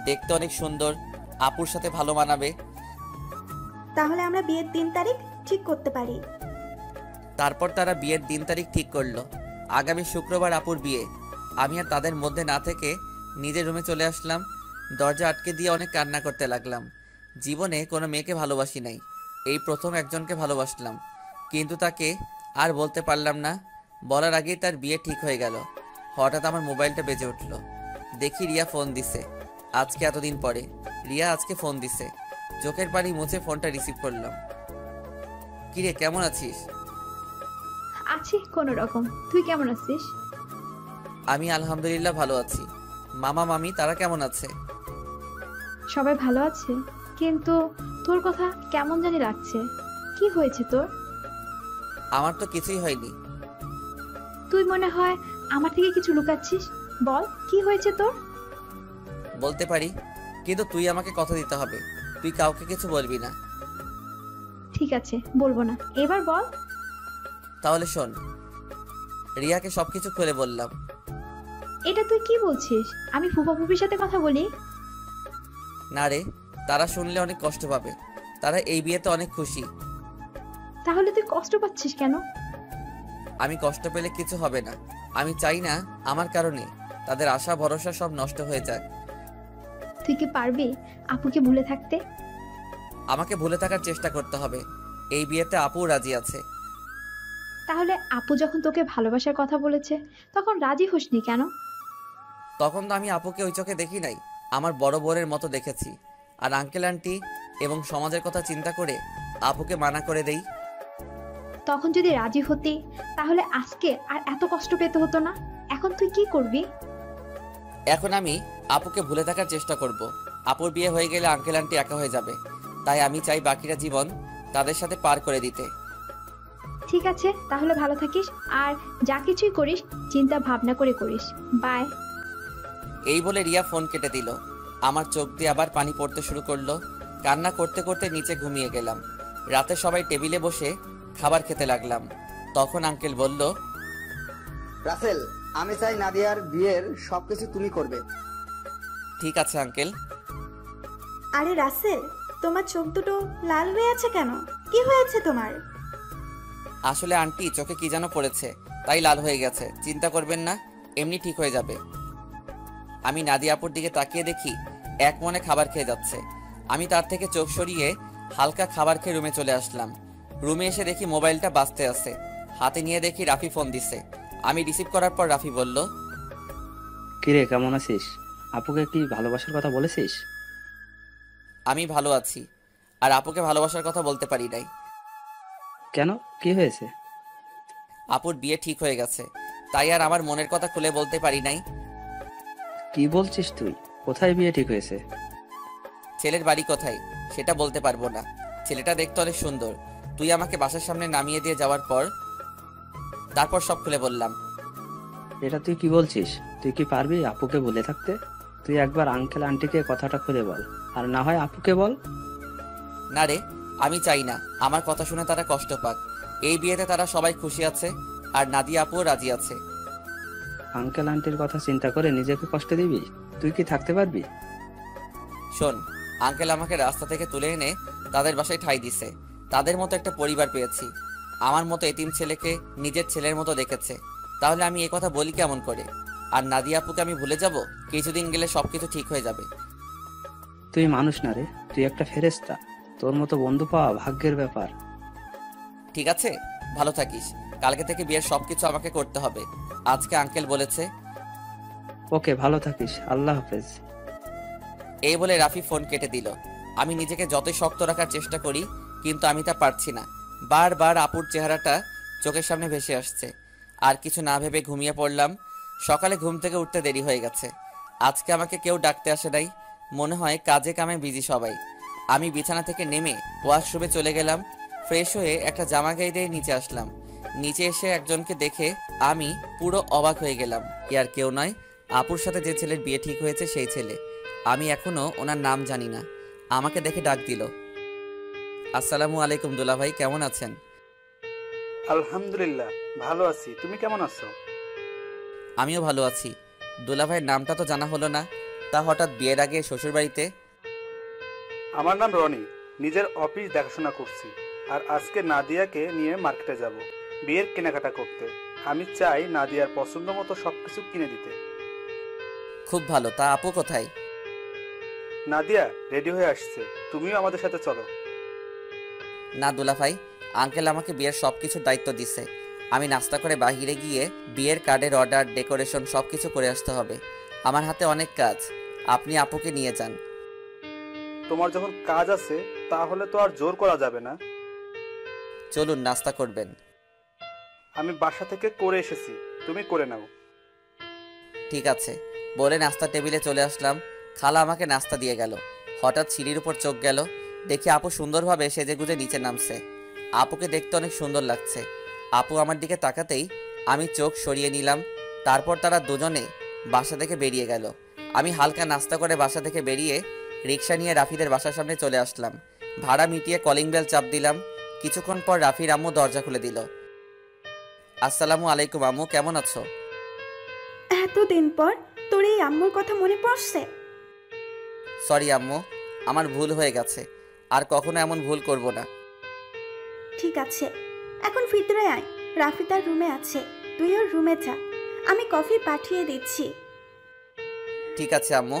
দেখতে অনেক সুন্দর, আপুর সাথে ভালো মানাবে। তাহলে আমরা বিয়ের দিন তারিখ ঠিক করতে পারি। তারপর তারা বিয়ের দিন তারিখ ঠিক করলো। আগামী শুক্রবার আপুর বিয়ে। আমি আর তাদের মধ্যে না থেকে নিজের রুমে চলে আসলাম। দরজা আটকে দিয়ে অনেক কান্না করতে লাগলাম। জীবনে কোনো মেয়েকে ভালোবাসি নাই, এই প্রথম একজনকে ভালোবাসলাম, কিন্তু তাকে আর বলতে পারলাম না। বলার আগেই তার বিয়ে ঠিক হয়ে গেল। হঠাৎ আমার মোবাইলটা বেজে উঠল। দেখি রিয়া ফোন দিছে। আজকে এতদিন পরে রিয়া আজকে ফোন দিছে। চোখের পানি মুছে ফোনটা রিসিভ করলাম। কিরে, কেমন আছিস? আছি কোনো রকম। তুই কেমন আছিস? আমি আলহামদুলিল্লাহ ভালো আছি। মামা মামি তারা কেমন আছে? সবাই ভালো আছে, কিন্তু তোর কথা কেমন জানি লাগছে। কি হয়েছে তোর? আমার তো কিছুই হয়নি। তুই মনে হয় আমার থেকে কিছু লুকাচ্ছিস। বল, কি হয়েছে তোর? বলতে পারি, কিন্তু তুই আমাকে কথা দিতে হবে। তুই কাউকে কিছু বলবি না। ঠিক আছে, বলবো না। এবার বল। তাহলে শোন। রিয়াকে সবকিছু খুলে বললাম। এটা তুই কি বলছিস? আমি ফুপা ফুপির সাথে কথা বলি? না রে, তারা শুনলে অনেক কষ্ট পাবে। তারা এই বিয়েতে অনেক খুশি। তাহলে তুই কষ্ট পাচ্ছিস কেন? আমি কষ্ট পেলে কিছু হবে না। আমি চাই না আমার কারণে তাদের আশা ভরসা সব নষ্ট হয়ে যাক। তুই কি পারবি আপুকে ভুলে থাকতে? আমাকে ভুলে থাকার চেষ্টা করতে হবে। এই বিয়েতে আপুও রাজি আছে। তাহলে আপু যখন তোকে ভালোবাসার কথা বলেছে তখন রাজি হোসনি কেন? তখন তো আমি আপুকে ওই চোখে দেখি নাই, আমার বড় বোনের মতো দেখেছি। আর আঙ্কেল আন্টি এবং সমাজের কথা চিন্তা করে আপুকে মানা করে দেই। তখন যদি রাজি হতি তাহলে আজকে আর এত কষ্ট পেতে হতো না। এখন তুই কি করবি? এখন আমি আপুকে ভুলে থাকার চেষ্টা করব। আপুর বিয়ে হয়ে গেলে আঙ্কেল আন্টি একা হয়ে যাবে, তাই আমি চাই বাকিটা জীবন তাদের সাথে পার করে দিতে। ঠিক আছে, তাহলে ভালো থাকিস, আর যা কিছুই করিস চিন্তা ভাবনা করে করিস। বাই। এই বলে রিয়া ফোন কেটে দিল। আমার চোখ দিয়ে আবার পানি পড়তে শুরু করলো। কান্না করতে করতে নিচে ঘুমিয়ে গেলাম। রাতে সবাই টেবিলে বসে খাবার খেতে লাগলাম। তখন আঙ্কেল বলল, রাসেল, আমি চাই নাদিয়ার বিয়ের সবকিছু তুমি করবে। ঠিক আছে আঙ্কেল। আরে রাসেল, তোমার চোখ দুটো লাল হয়ে আছে কেন? কি হয়েছে তোমার? আসলে আন্টি চোখে কি যেন পড়েছে, তাই লাল হয়ে গেছে। চিন্তা করবেন না, এমনি ঠিক হয়ে যাবে। আমি নাদিয়া আপুর দিকে তাকিয়ে দেখি এক মনে খাবার খেয়ে যাচ্ছে। আমি তার থেকে চোখ সরিয়ে হালকা খাবার খেয়ে রুমে চলে আসলাম। রুমে এসে দেখি মোবাইলটা বাজতে আছে। হাতে নিয়ে দেখি রাফি ফোন দিছে। আমি রিসিভ করার পর রাফি বলল, কিরে, কেমন আছিস? আপুকে কি ভালোবাসার কথা বলেছিস? আমি ভালো আছি, আর আপুকে ভালোবাসার কথা বলতে পারি নাই। কেন, কি হয়েছে? আপুর বিয়ে ঠিক হয়ে গেছে, তাই আর আমার মনের কথা খুলে বলতে পারি নাই। কি বলছিস তুই? কোথায় বিয়ে ঠিক হয়েছে? ছেলের বাড়ি কোথায় সেটা বলতে পারবো না। ছেলেটা দেখতে অনেক সুন্দর। তুই আমাকে বাসার সামনে নামিয়ে দিয়ে যাওয়ার পর তারপর সব খুলে বললাম। এটা তুই কি বলছিস? তুই কি পারবি আপুকে বলে থাকতে? তুই একবার আঙ্কেল আন্টিকে কথাটা খুলে বল, আর না হয় আপুকে বল। না রে, আমি চাই না আমার কথা শুনে তারা কষ্ট পাক। এই বিয়েতে তারা সবাই খুশি আছে, আর নাদিয়া আপুও রাজি আছে। আঙ্কেল আন্টির কথা চিন্তা করে নিজেকে কষ্ট দিবি? তুই কি থাকতে পারবি? শোন, আঙ্কেল আমাকে রাস্তা থেকে তুলে এনে তাদের বাসায় ঠাঁই দিছে। তাদের মতো একটা পরিবার পেয়েছি। আমার মতো এতিম ছেলেকে নিজের ছেলের মতো দেখেছে। তাহলে আমি এ কথা বলি কেমন করে? আর নাদিয়া আপুকে আমি ভুলে যাব? কিছুদিন গেলে সবকিছু ঠিক হয়ে যাবে। তুই মানুষ না রে, তুই একটা ফেরেশতা। তোর মতো বন্ধু পাওয়া ভাগ্যের ব্যাপার। ঠিক আছে, ভালো থাকিস। কালকে থেকে বিয়ের সবকিছু আমাকে করতে হবে, আজকে আঙ্কেল বলেছে। ওকে, ভালো থাকিস, আল্লাহ হাফেজ। এই বলে রাফি ফোন কেটে দিল। আমি নিজেকে যতই শক্ত রাখার চেষ্টা করি, কিন্তু আমি তা পারছি না। বারবার আপুর চেহারাটা চোখের সামনে ভেসে আসছে। আর কিছু না ভেবে ঘুমিয়ে পড়লাম। সকালে ঘুম থেকে উঠতে দেরি হয়ে গেছে। আজকে আমাকে কেউ ডাকতে আসে নাই। মনে হয় কাজে কামে বিজি সবাই। আমি বিছানা থেকে নেমে ওয়াশরুমে চলে গেলাম। ফ্রেশ হয়ে একটা জামা গায়ে দিয়ে নিচে আসলাম। নিচে এসে একজনকে দেখে আমি পুরো অবাক হয়ে গেলাম। আর কেউ নয়, আপুর সাথে যে ছেলের বিয়ে ঠিক হয়েছে সেই ছেলে। আমি এখনো ওনার নাম জানি না। আমাকে দেখে ডাক দিল। আসসালামু আলাইকুম দুলা ভাই, কেমন আছেন? আলহামদুলিল্লাহ, ভালো আছি। তুমি কেমন আছো? আমিও ভালো আছি। দুলা ভাইয়ের নামটা তো জানা হলো না, তা হঠাৎ বিয়ের আগে শ্বশুরবাড়িতে? আমার নাম রনি। নিজের অফিস দেখাশোনা করছি, আর আজকে নাদিয়াকে নিয়ে মার্কেটে যাব বিয়ের কেনাকাটা করতে। আমি চাই নাদিয়ার পছন্দ মতো সবকিছু কিনে দিতে। খুব ভালো। তা আপু কোথায়? নাদিয়া রেডি হয়ে আসছে, তুমিও আমাদের সাথে চলো। না দুলা ভাই, আঙ্কেল আমাকে বিয়ের সবকিছুর দায়িত্ব দিছে। আমি নাস্তা করে বাহিরে গিয়ে বিয়ের কার্ডের অর্ডার, ডেকোরেশন সবকিছু করে আসতে হবে। আমার হাতে অনেক কাজ। আপনি আপুকে নিয়ে যান। তোমার যখন কাজ আছে তাহলে তো আর জোর করা যাবে না। চলুন, নাস্তা করবেন। আমি বাসা থেকে করে এসেছি, তুমি করে নাও। ঠিক আছে বলে নাস্তা টেবিলে চলে আসলাম। খালা আমাকে নাস্তা দিয়ে গেল। হঠাৎ সিঁড়ির উপর চোখ গেল। দেখি আপু সুন্দরভাবে সেজেগুজে নিচে নামছে। আপুকে দেখতে অনেক সুন্দর লাগছে। আপু আমার দিকে তাকাতেই আমি চোখ সরিয়ে নিলাম। তারপর তারা দুজনে বাসা থেকে বেরিয়ে গেল। আমি হালকা নাস্তা করে বাসা থেকে বেরিয়ে রিক্সা নিয়ে রাফিদের বাসার সামনে চলে আসলাম। ভাড়া মিটিয়ে কলিং বেল চাপ দিলাম। কিছুক্ষণ পর রাফির আম্মু দরজা খুলে দিল। আসসালামু আলাইকুম আম্মু, কেমন আছো? এতদিন পর তোর এই আম্মুর কথা মনে পড়ছে? সরি আম্মু, আমার ভুল হয়ে গেছে। আর কখনো এমন ভুল করব না। ঠিক আছে, এখন ভিতরে আয়। রাফি তার রুমে আছে, তুই ওর রুমে যা। আমি কফি পাঠিয়ে দিচ্ছি। ঠিক আছে আম্মু।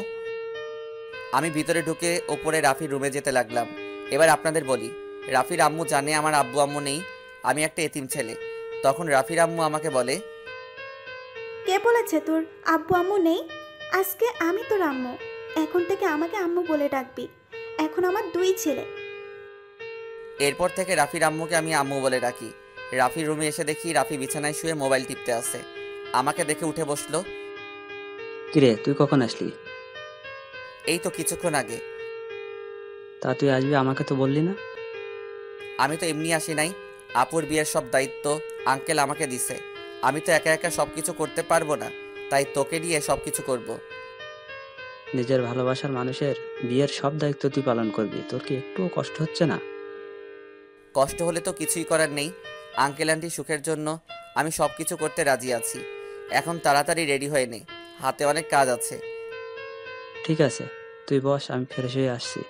আমি ভিতরে ঢুকে ওপরে রাফির রুমে যেতে লাগলাম। এবার আপনাদের বলি, রাফির আম্মু জানে আমার আব্বু আম্মু নেই, আমি একটা এতিম ছেলে। তখন রাফির আম্মু আমাকে বলে, কে বলেছে তোর আব্বু আম্মু নেই? আজকে আমি তোর আম্মু, এখন থেকে আমাকে আম্মু বলে ডাকবি। এখন আমার 2 ছেলে। এরপর থেকে রাফির আম্মুকে আমি আম্মু বলে ডাকি। রাফির রুমে এসে দেখি রাফি বিছানায় শুয়ে মোবাইল টিপতে আছে। আমাকে দেখে উঠে বসলো। কিরে, তুই কখন আসলি? এই তো কিছুক্ষণ আগে। তা তুই আসবি, আমাকে তো বললি না। আমি তো এমনি আসি নাই, আপুর বিয়ের সব দায়িত্ব আঙ্কেল আমাকে দিছে। আমি তো একা একা সব কিছু করতে পারবো না, তাই তোকে দিয়ে সব কিছু করব। নিজের ভালোবাসার মানুষের বিয়ের সব দায়িত্ব তুই পালন করবি, তোর কি একটুও কষ্ট হচ্ছে না? কষ্ট হলে তো কিছুই করার নেই। আঙ্কেল আন্টি সুখের জন্য আমি সব কিছু করতে রাজি আছি। এখন তাড়াতাড়ি রেডি হয়ে নে, হাতে অনেক কাজ আছে। ঠিক আছে, তুই বস, আমি ফ্রেশ হয়ে আসছি।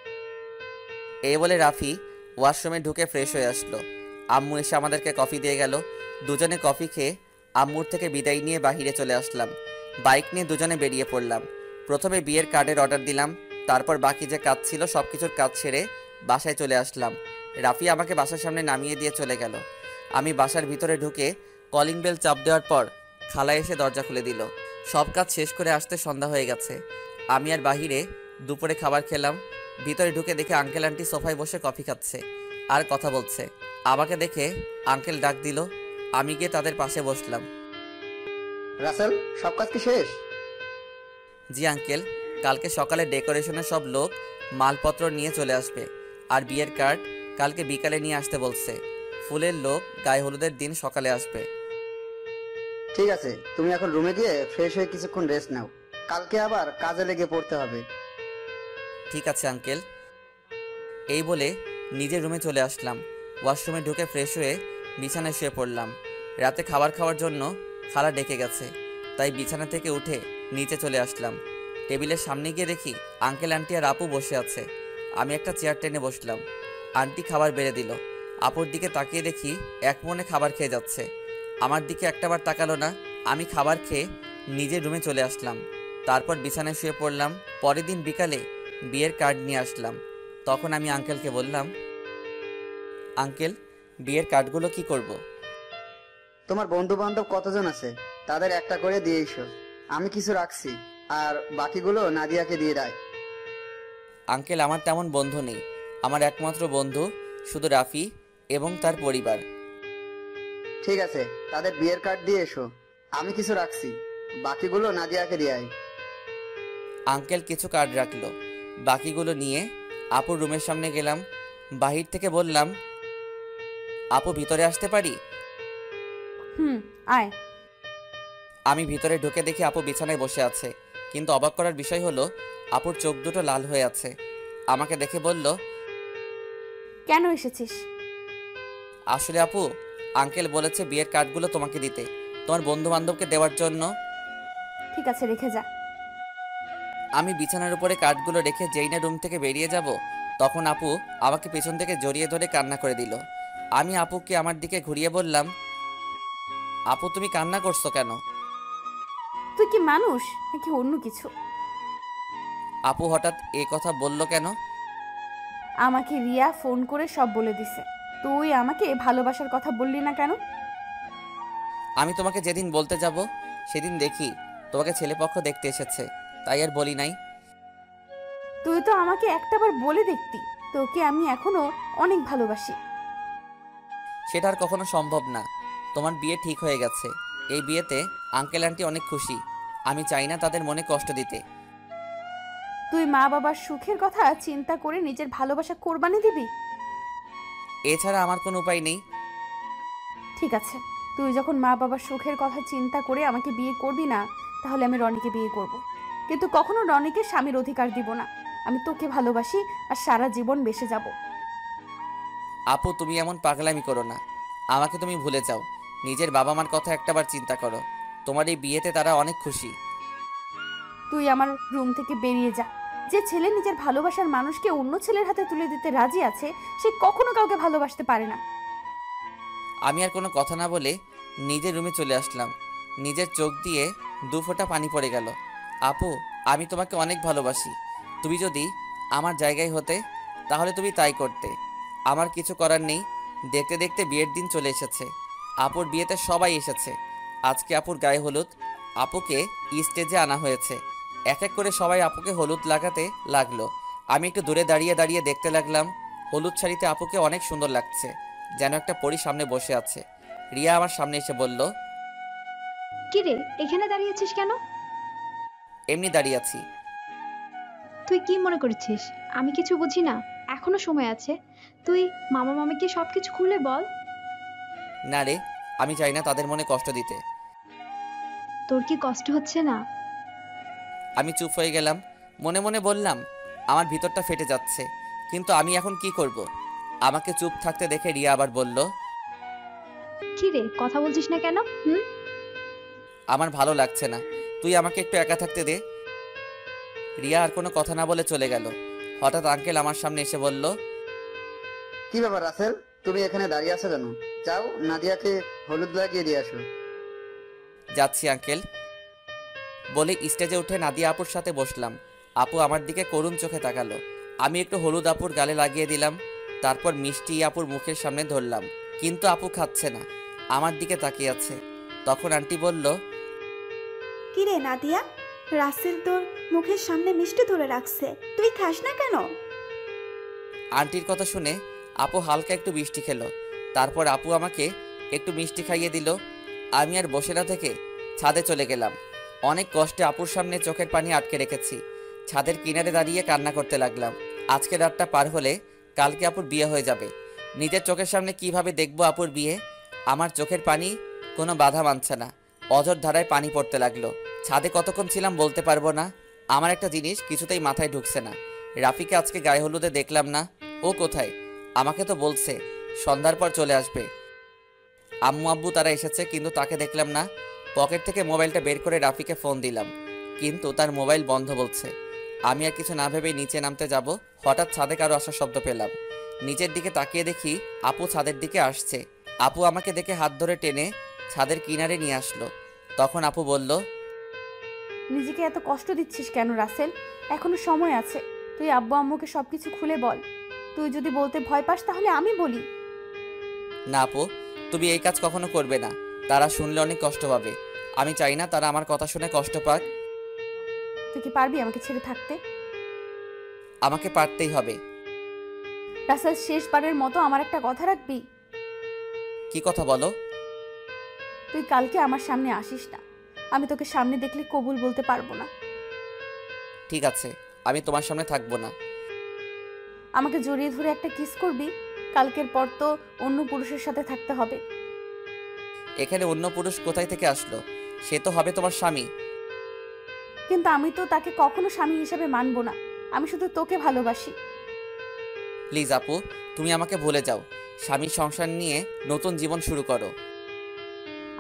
এই বলে রাফি ওয়াশরুমে ঢুকে ফ্রেশ হয়ে আসলো। আম্মু এসে আমাদেরকে কফি দিয়ে গেল। দুজনে কফি খেয়ে আম্মুর থেকে বিদায় নিয়ে বাহিরে চলে আসলাম। বাইক নিয়ে দুজনে বেরিয়ে পড়লাম। প্রথমে বিয়ের কার্ডের অর্ডার দিলাম, তারপর বাকি যে কাজ ছিল সব কিছুর কাজ ছেড়ে বাসায় চলে আসলাম। রাফি আমাকে বাসার সামনে নামিয়ে দিয়ে চলে গেল। আমি বাসার ভিতরে ঢুকে কলিং বেল চাপ দেওয়ার পর খালা এসে দরজা খুলে দিল। সব কাজ শেষ করে আসতে সন্ধ্যা হয়ে গেছে। আমি আর বাহিরে দুপুরে খাবার খেলাম। ভিতরে ঢুকে দেখে আঙ্কেল আন্টি সোফায় বসে কফি খাচ্ছে আর কথা বলছে। আমাকে দেখে আঙ্কেল ডাক দিল। আমি গিয়ে তাদের পাশে বসলাম। রাসেল, সব কাজ কি শেষ? জি আঙ্কেল, কালকে সকালে ডেকোরেশনের সব লোক মালপত্র নিয়ে চলে আসবে, আর বিয়ের কার্ড কালকে বিকালে নিয়ে আসতে বলছে। ফুলের লোক গায়ে হলুদের দিন সকালে আসবে। ঠিক আছে, তুমি এখন রুমে গিয়ে ফ্রেশ হয়ে কিছুক্ষণ রেস্ট নাও, কালকে আবার কাজে লেগে পড়তে হবে। ঠিক আছে আঙ্কেল। এই বলে নিজের রুমে চলে আসলাম। ওয়াশরুমে ঢুকে ফ্রেশ হয়ে বিছানায় শুয়ে পড়লাম। রাতে খাবার খাওয়ার জন্য খালা ডেকে গেছে, তাই বিছানা থেকে উঠে নিচে চলে আসলাম। টেবিলের সামনে গিয়ে দেখি আঙ্কেল আন্টি আর আপু বসে আছে। আমি একটা চেয়ার টেনে বসলাম। আন্টি খাবার বেড়ে দিল। আপুর দিকে তাকিয়ে দেখি এক মনে খাবার খেয়ে যাচ্ছে। আমার দিকে একটাবার তাকালো না। আমি খাবার খেয়ে নিজের রুমে চলে আসলাম। তারপর বিছানায় শুয়ে পড়লাম। পরের দিন বিকালে বিয়ের কার্ড নিয়ে আসলাম। তখন আমি আঙ্কেলকে বললাম, আঙ্কেল, বিয়ের কার্ডগুলো কি করব? তোমার বন্ধু বান্ধব কতজন আছে তাদের একটা করে দিয়ে এসো, আমি কিছু রাখছি, আর বাকিগুলো নাদিয়াকে দিয়ে দেয়। আঙ্কেল, আমার তেমন বন্ধু নেই। আমার একমাত্র বন্ধু শুধু রাফি এবং তার পরিবার। ঠিক আছে, তাদের বিয়ের কার্ড দিয়ে এসো, আমি কিছু রাখছি, বাকিগুলো নাদিয়াকে দিয়ে আয়। আঙ্কেল কিছু কার্ড রাখলো। বাকিগুলো নিয়ে আপুর রুমের সামনে গেলাম। বাহির থেকে বললাম, আপু ভিতরে আসতে পারি? আয়। আমি ভিতরে ঢুকে দেখি আপু বিছানায় বসে আছে, কিন্তু অবাক করার বিষয় হলো আপুর চোখ দুটো লাল হয়ে আছে। আমাকে দেখে বলল, কেন এসেছিস? আসলে আপু, আঙ্কেল বলেছে বিয়ের কার্ডগুলো তোমাকে দিতে, তোমার বন্ধু বান্ধবকে দেওয়ার জন্য। ঠিক আছে, রেখে যা। আমি বিছানার উপরে কার্ডগুলো রেখে যেই না রুম থেকে বেরিয়ে যাব, তখন আপু আমাকে পেছন থেকে জড়িয়ে ধরে কান্না করে দিল। আমি আপুকে আমার দিকে ঘুরিয়ে বললাম, আপু তুমি কান্না করছো কেন? তুই কি মানুষ নাকি অন্য কিছু? আপু হঠাৎ এ কথা বলল কেন? আমাকে রিয়া ফোন করে সব বলে দিছে। তুই আমাকে ভালোবাসার কথা বললি না কেন? আমি তোমাকে যেদিন বলতে যাব সেদিন দেখি তোমাকে ছেলেপক্ষ দেখতে এসেছে, তাই আর বলি নাই। তুই তো আমাকে একটাবার বলে দেখতি তোকে আমি এখনো অনেক ভালোবাসি। সেটা আর কখনো সম্ভব না। তোমার বিয়ে ঠিক হয়ে গেছে। এই বিয়েতে আঙ্কেল আন্টি অনেক খুশি। আমি চাই না তাদের মনে কষ্ট দিতে। তুই মা বাবার সুখের কথা চিন্তা করে নিজের ভালোবাসা কোরবানি দিবি? এছাড়া আমার কোনো উপায় নেই। ঠিক আছে, তুই যখন মা বাবার সুখের কথা চিন্তা করে আমাকে বিয়ে করবি না, তাহলে আমি রনিকে বিয়ে করব। কিন্তু কখনো রনিকে স্বামীর অধিকার দিব না। আমি তোকে ভালোবাসি আর সারা জীবন বেঁচে যাব। আপু তুমি এমন পাগলামি করো না। আমাকে তুমি ভুলে যাও। নিজের বাবা মার কথা একটাবার চিন্তা করো। তোমার এই বিয়েতে তারা অনেক খুশি। তুই আমার রুম থেকে বেরিয়ে যা। যে ছেলে নিজের ভালোবাসার মানুষকে অন্য ছেলের হাতে তুলে দিতে রাজি আছে, সে কখনো কাউকে ভালোবাসতে পারে না। আমি আর কোনো কথা না বলে নিজের রুমে চলে আসলাম। নিজের চোখ দিয়ে 2 ফোঁটা পানি পড়ে গেল। আপু, আমি তোমাকে অনেক ভালোবাসি। তুমি যদি আমার জায়গায় হতে তাহলে তুমি তাই করতে। আমার কিছু করার নেই। দেখতে দেখতে বিয়ের দিন চলে এসেছে। আপুর বিয়েতে সবাই এসেছে। আজকে আপুর গায়ে হলুদ। আপুকে স্টেজে আনা হয়েছে। এক এক করে সবাই আপুকে হলুদ লাগাতে লাগলো। আমি একটু দূরে দাঁড়িয়ে দাঁড়িয়ে দেখতে লাগলাম। হলুদ শাড়িতে আপুকে অনেক সুন্দর লাগছে, যেন একটা পরী সামনে বসে আছে। রিয়া আমার সামনে এসে বলল, কি রে, এখানে দাঁড়িয়ে আছিস কেন? এমনি দাঁড়িয়ে আছি। তুই কি মনে করছিস আমি কিছু বুঝি না? এখনো সময় আছে, তুই মামা মামিকে সবকিছু খুলে বল। না রে, আমি চাই না তাদের মনে কষ্ট দিতে। তোর কি কষ্ট হচ্ছে না? আমি চুপ হয়ে গেলাম। মনে মনে বললাম, আমার ভিতরটা ফেটে যাচ্ছে, কিন্তু আমি এখন কি করব? আমাকে চুপ থাকতে দেখে রিয়া আবার বলল, কি রে, কথা বলছিস না কেন? আমার ভালো লাগছে না, তুই আমাকে একটু একা থাকতে দে। রিয়া আর কোনো কথা না বলে চলে গেল। হঠাৎ আঙ্কেল আমার সামনে এসে বলল, কি ব্যাপার রাসেল, তুমি এখানে দাঁড়িয়ে আছো কেন? যাও নাদিয়াকে হলুদ লাগিয়ে দিয়ে আসো। যাচ্ছি আঙ্কেল বলে স্টেজে উঠে নাদিয়া আপুর সাথে বসলাম। আপু আমার দিকে করুণ চোখে তাকালো। আমি একটু হলুদ আপুর গালে লাগিয়ে দিলাম, তারপর মিষ্টি আপুর মুখের সামনে ধরলাম, কিন্তু আপু খাচ্ছে না, আমার দিকে তাকিয়ে আছে। তখন আন্টি বলল, কিরে নাদিয়া, রাসেল তোর মুখের সামনে মিষ্টি তুলে রাখছে, তুই খাস না কেন? আন্টির কথা শুনে আপু হালকা একটু মিষ্টি খেলো। তারপর আপু আমাকে একটু মিষ্টি খাইয়ে দিল। আমি আর বসে না থেকে ছাদে চলে গেলাম। অনেক কষ্টে আপুর সামনে চোখের পানি আটকে রেখেছি। ছাদের কিনারে দাঁড়িয়ে কান্না করতে লাগলাম। আজকে রাতটা পার হলে কালকে আপুর বিয়ে হয়ে যাবে। নিজের চোখের সামনে কিভাবে দেখবো আপুর বিয়ে? আমার চোখের পানি কোনো বাধা মানছে না, অঝোর ধারায় পানি পড়তে লাগলো। ছাদে কতক্ষণ ছিলাম বলতে পারবো না। আমার একটা জিনিস কিছুতেই মাথায় ঢুকছে না, রাফিকে আজকে গায়ে হলুদে দেখলাম না। ও কোথায়? আমাকে তো বলছে সন্ধ্যার পর চলে আসবে। আম্মু আব্বু তারা এসেছে, কিন্তু তাকে দেখলাম না। পকেট থেকে মোবাইলটা বের করে রাফিকে ফোন দিলাম, কিন্তু তার মোবাইল বন্ধ বলছে। আমি আর কিছু না ভেবেই নিচে নামতে যাব, হঠাৎ ছাদে কারো আসার শব্দ পেলাম। নিচের দিকে তাকিয়ে দেখি আপু ছাদের দিকে আসছে। আপু আমাকে দেখে হাত ধরে টেনে ছাদের কিনারে নিয়ে আসলো। তখন আপু বলল, নিজেকে এত কষ্ট দিচ্ছিস কেন রাসেল? এখনো সময় আছে, তুই আব্বু আম্মুকে সবকিছু খুলে বল। তুই যদি বলতে ভয় পাস তাহলে আমি বলি। না আপু, তুমি এই কাজ কখনো করবে না, তারা শুনলে অনেক কষ্ট পাবে। আমি চাই না তারা আমার কথা শুনে কষ্ট পাক। তুই কি পারবি আমাকে ছেড়ে থাকতে? আমাকে পারতেই হবে। রাসেল, শেষবারের মতো আমার একটা কথা রাখবি? কি কথা বলো? তুই কালকে আমার সামনে আসিস না, আমি তোকে সামনে দেখলে কবুল বলতে পারবো না। ঠিক আছে, আমি তোমার সামনে থাকবো না। আমাকে জড়িয়ে ধরে একটা কিস করবি? কালকের পর তো অন্য পুরুষের সাথে থাকতে হবে। এখানে অন্য পুরুষ কোথায় থেকে আসলো? সে তো হবে তোমার স্বামী। কিন্তু আমি তো তাকে কখনো স্বামী হিসেবে মানবো না, আমি শুধু তোকে ভালোবাসি। প্লিজ আপু, তুমি আমাকে ভুলে যাও, স্বামীর সংসার নিয়ে নতুন জীবন শুরু করো।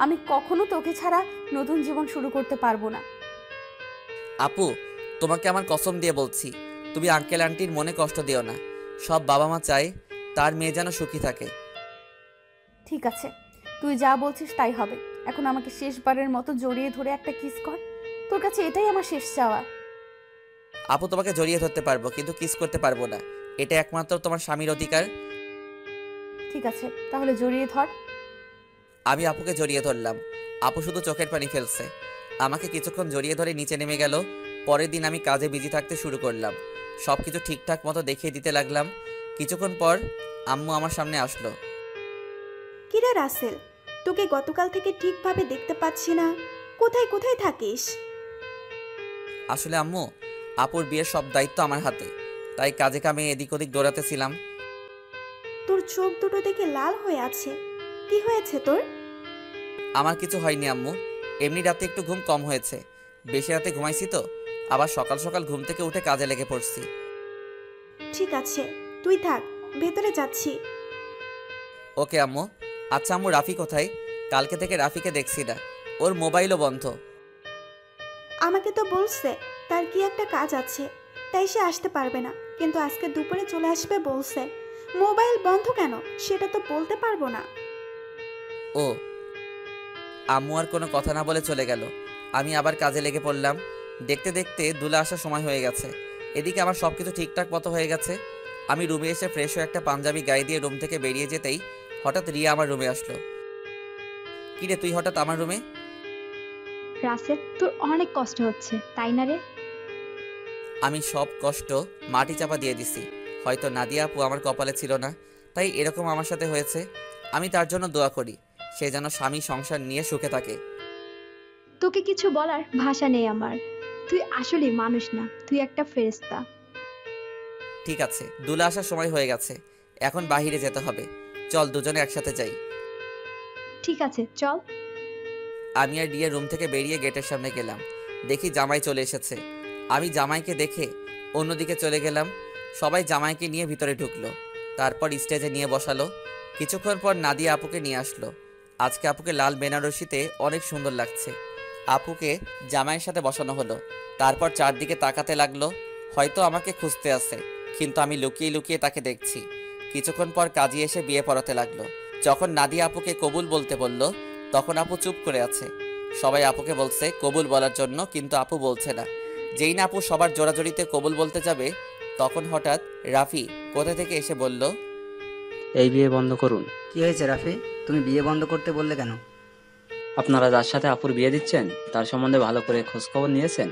আমি কখনো তোকে ছাড়া নতুন জীবন শুরু করতে পারবো না। আপু, তোমাকে আমার কসম দিয়ে বলছি, তুমি আঙ্কেল আন্টির মনে কষ্ট দিও না। সব বাবা মা চায় তার মেয়ে যেন সুখী থাকে। ঠিক আছে, তুই যা বলছিস তাই হবে। এখন আমাকে শেষবারের মতো জড়িয়ে ধরে একটা কিস কর, তোর কাছে এটাই আমার শেষ চাওয়া। আপু, তোমাকে জড়িয়ে ধরতে পারবো, কিন্তু কিস করতে পারবো না। এটা একমাত্র তোমার স্বামীর অধিকার। ঠিক আছে, তাহলে জড়িয়ে ধর। আমি আপুকে জড়িয়ে ধরলাম। আপু শুধু চোখের পানি ফেলছে। আমাকে কিছুক্ষণ জড়িয়ে ধরে নিচে নেমে গেল। পরের দিন আমি কাজে বিজি থাকতে শুরু করলাম, সব কিছু ঠিকঠাক মতো দেখিয়ে দিতে লাগলাম। কিছুক্ষণ পর আম্মু আমার সামনে আসলো। কিরে রাসেল, তোকে গতকাল থেকে ঠিকভাবে দেখতে পাচ্ছি না, কোথায় কোথায় থাকিস? আসলে আম্মু, আপুর বিয়ের সব দায়িত্ব আমার হাতে, তাই কাজে কামে এদিক ওদিক দৌড়াতেছিলাম। তোর চোখ দুটো দেখে লাল হয়ে আছে, কি হয়েছে তোর? আমার কিছু হয়নি আম্মু, এমনি রাতে একটু ঘুম কম হয়েছে। বেশি রাতে ঘুমাইছি তো, আবার সকাল সকাল ঘুম থেকে উঠে কাজে লেগে পড়ছি। ঠিক আছে, তুই থাক, ভেতরে যাচ্ছি। ওকে আম্মু। আচ্ছা আম্মু, রাফি কোথায়? কালকে থেকে রাফিকে দেখছি না, ওর মোবাইলও বন্ধ। আমাকে তো বলছে তার কি একটা কাজ আছে, তাই সে আসতে পারবে না, কিন্তু আজকে দুপুরে চলে আসবে বলছে। মোবাইল বন্ধ কেন সেটা তো বলতে পারবো না। ও। আম্মু আর কোনো কথা না বলে চলে গেল। আমি আবার কাজে লেগে পড়লাম। দেখতে দেখতে দুলা আসার সময় হয়ে গেছে। এদিকে আমার সব কিছু ঠিকঠাক মতো হয়ে গেছে। আমি রুমে এসে ফ্রেশ হয়ে একটা পাঞ্জাবি গায়ে দিয়ে রুম থেকে বেরিয়ে যেতেই হঠাৎ রিয়া আমার রুমে আসলো। কিরে, তুই হঠাৎ আমার রুমে? রাসেল, তোর অনেক কষ্ট হচ্ছে তাই না রে? আমি সব কষ্ট মাটি চাপা দিয়ে দিছি। হয়তো নাদিয়া আপু আমার কপালে ছিল না, তাই এরকম আমার সাথে হয়েছে। আমি তার জন্য দোয়া করি, সে যেন স্বামী সংসার নিয়ে সুখে থাকে। তোকে কিছু বলার ভাষা নেই আমার। তুই আসলে মানুষ না, তুই একটা ফেরেশতা। ঠিক আছে, দুলা আসার সময় হয়ে গেছে, এখন বাহিরে যেতে হবে। চল দুজনে একসাথে যাই। ঠিক আছে, চল। আমি আর রিয়া রুম থেকে বেরিয়ে গেটের সামনে গেলাম, দেখি জামাই চলে এসেছে। আমি জামাইকে দেখে অন্যদিকে চলে গেলাম। সবাই জামাইকে নিয়ে ভিতরে ঢুকলো, তারপর স্টেজে নিয়ে বসালো। কিছুক্ষণ পর নাদিয়া আপুকে নিয়ে আসলো। আজকে আপুকে লাল বেনারসিতে অনেক সুন্দর লাগছে। আপুকে জামাইয়ের সাথে বসানো হলো, তারপর চারদিকে তাকাতে লাগলো, হয়তো আমাকে খুঁজতে আছে, কিন্তু আমি লুকিয়ে লুকিয়ে তাকে দেখছি। কিছুক্ষণ পর কাজী এসে বিয়ে পড়াতে লাগলো। যখন নাদিয়া আপুকে কবুল বলতে বলল, তখন আপু চুপ করে আছে। সবাই আপুকে বলছে কবুল বলার জন্য, কিন্তু আপু বলছে না। যেই না আপু সবার জোড়াজোড়িতে কবুল বলতে যাবে, তখন হঠাৎ রাফি কোথা থেকে এসে বলল, এই বিয়ে বন্ধ করুন। কি হয়েছে রাফি, তুমি বিয়ে বন্ধ করতে বললে কেন? আপনারা যার সাথে আপুর বিয়ে দিচ্ছেন তার সম্বন্ধে ভালো করে খোঁজ খবর নিয়েছেন?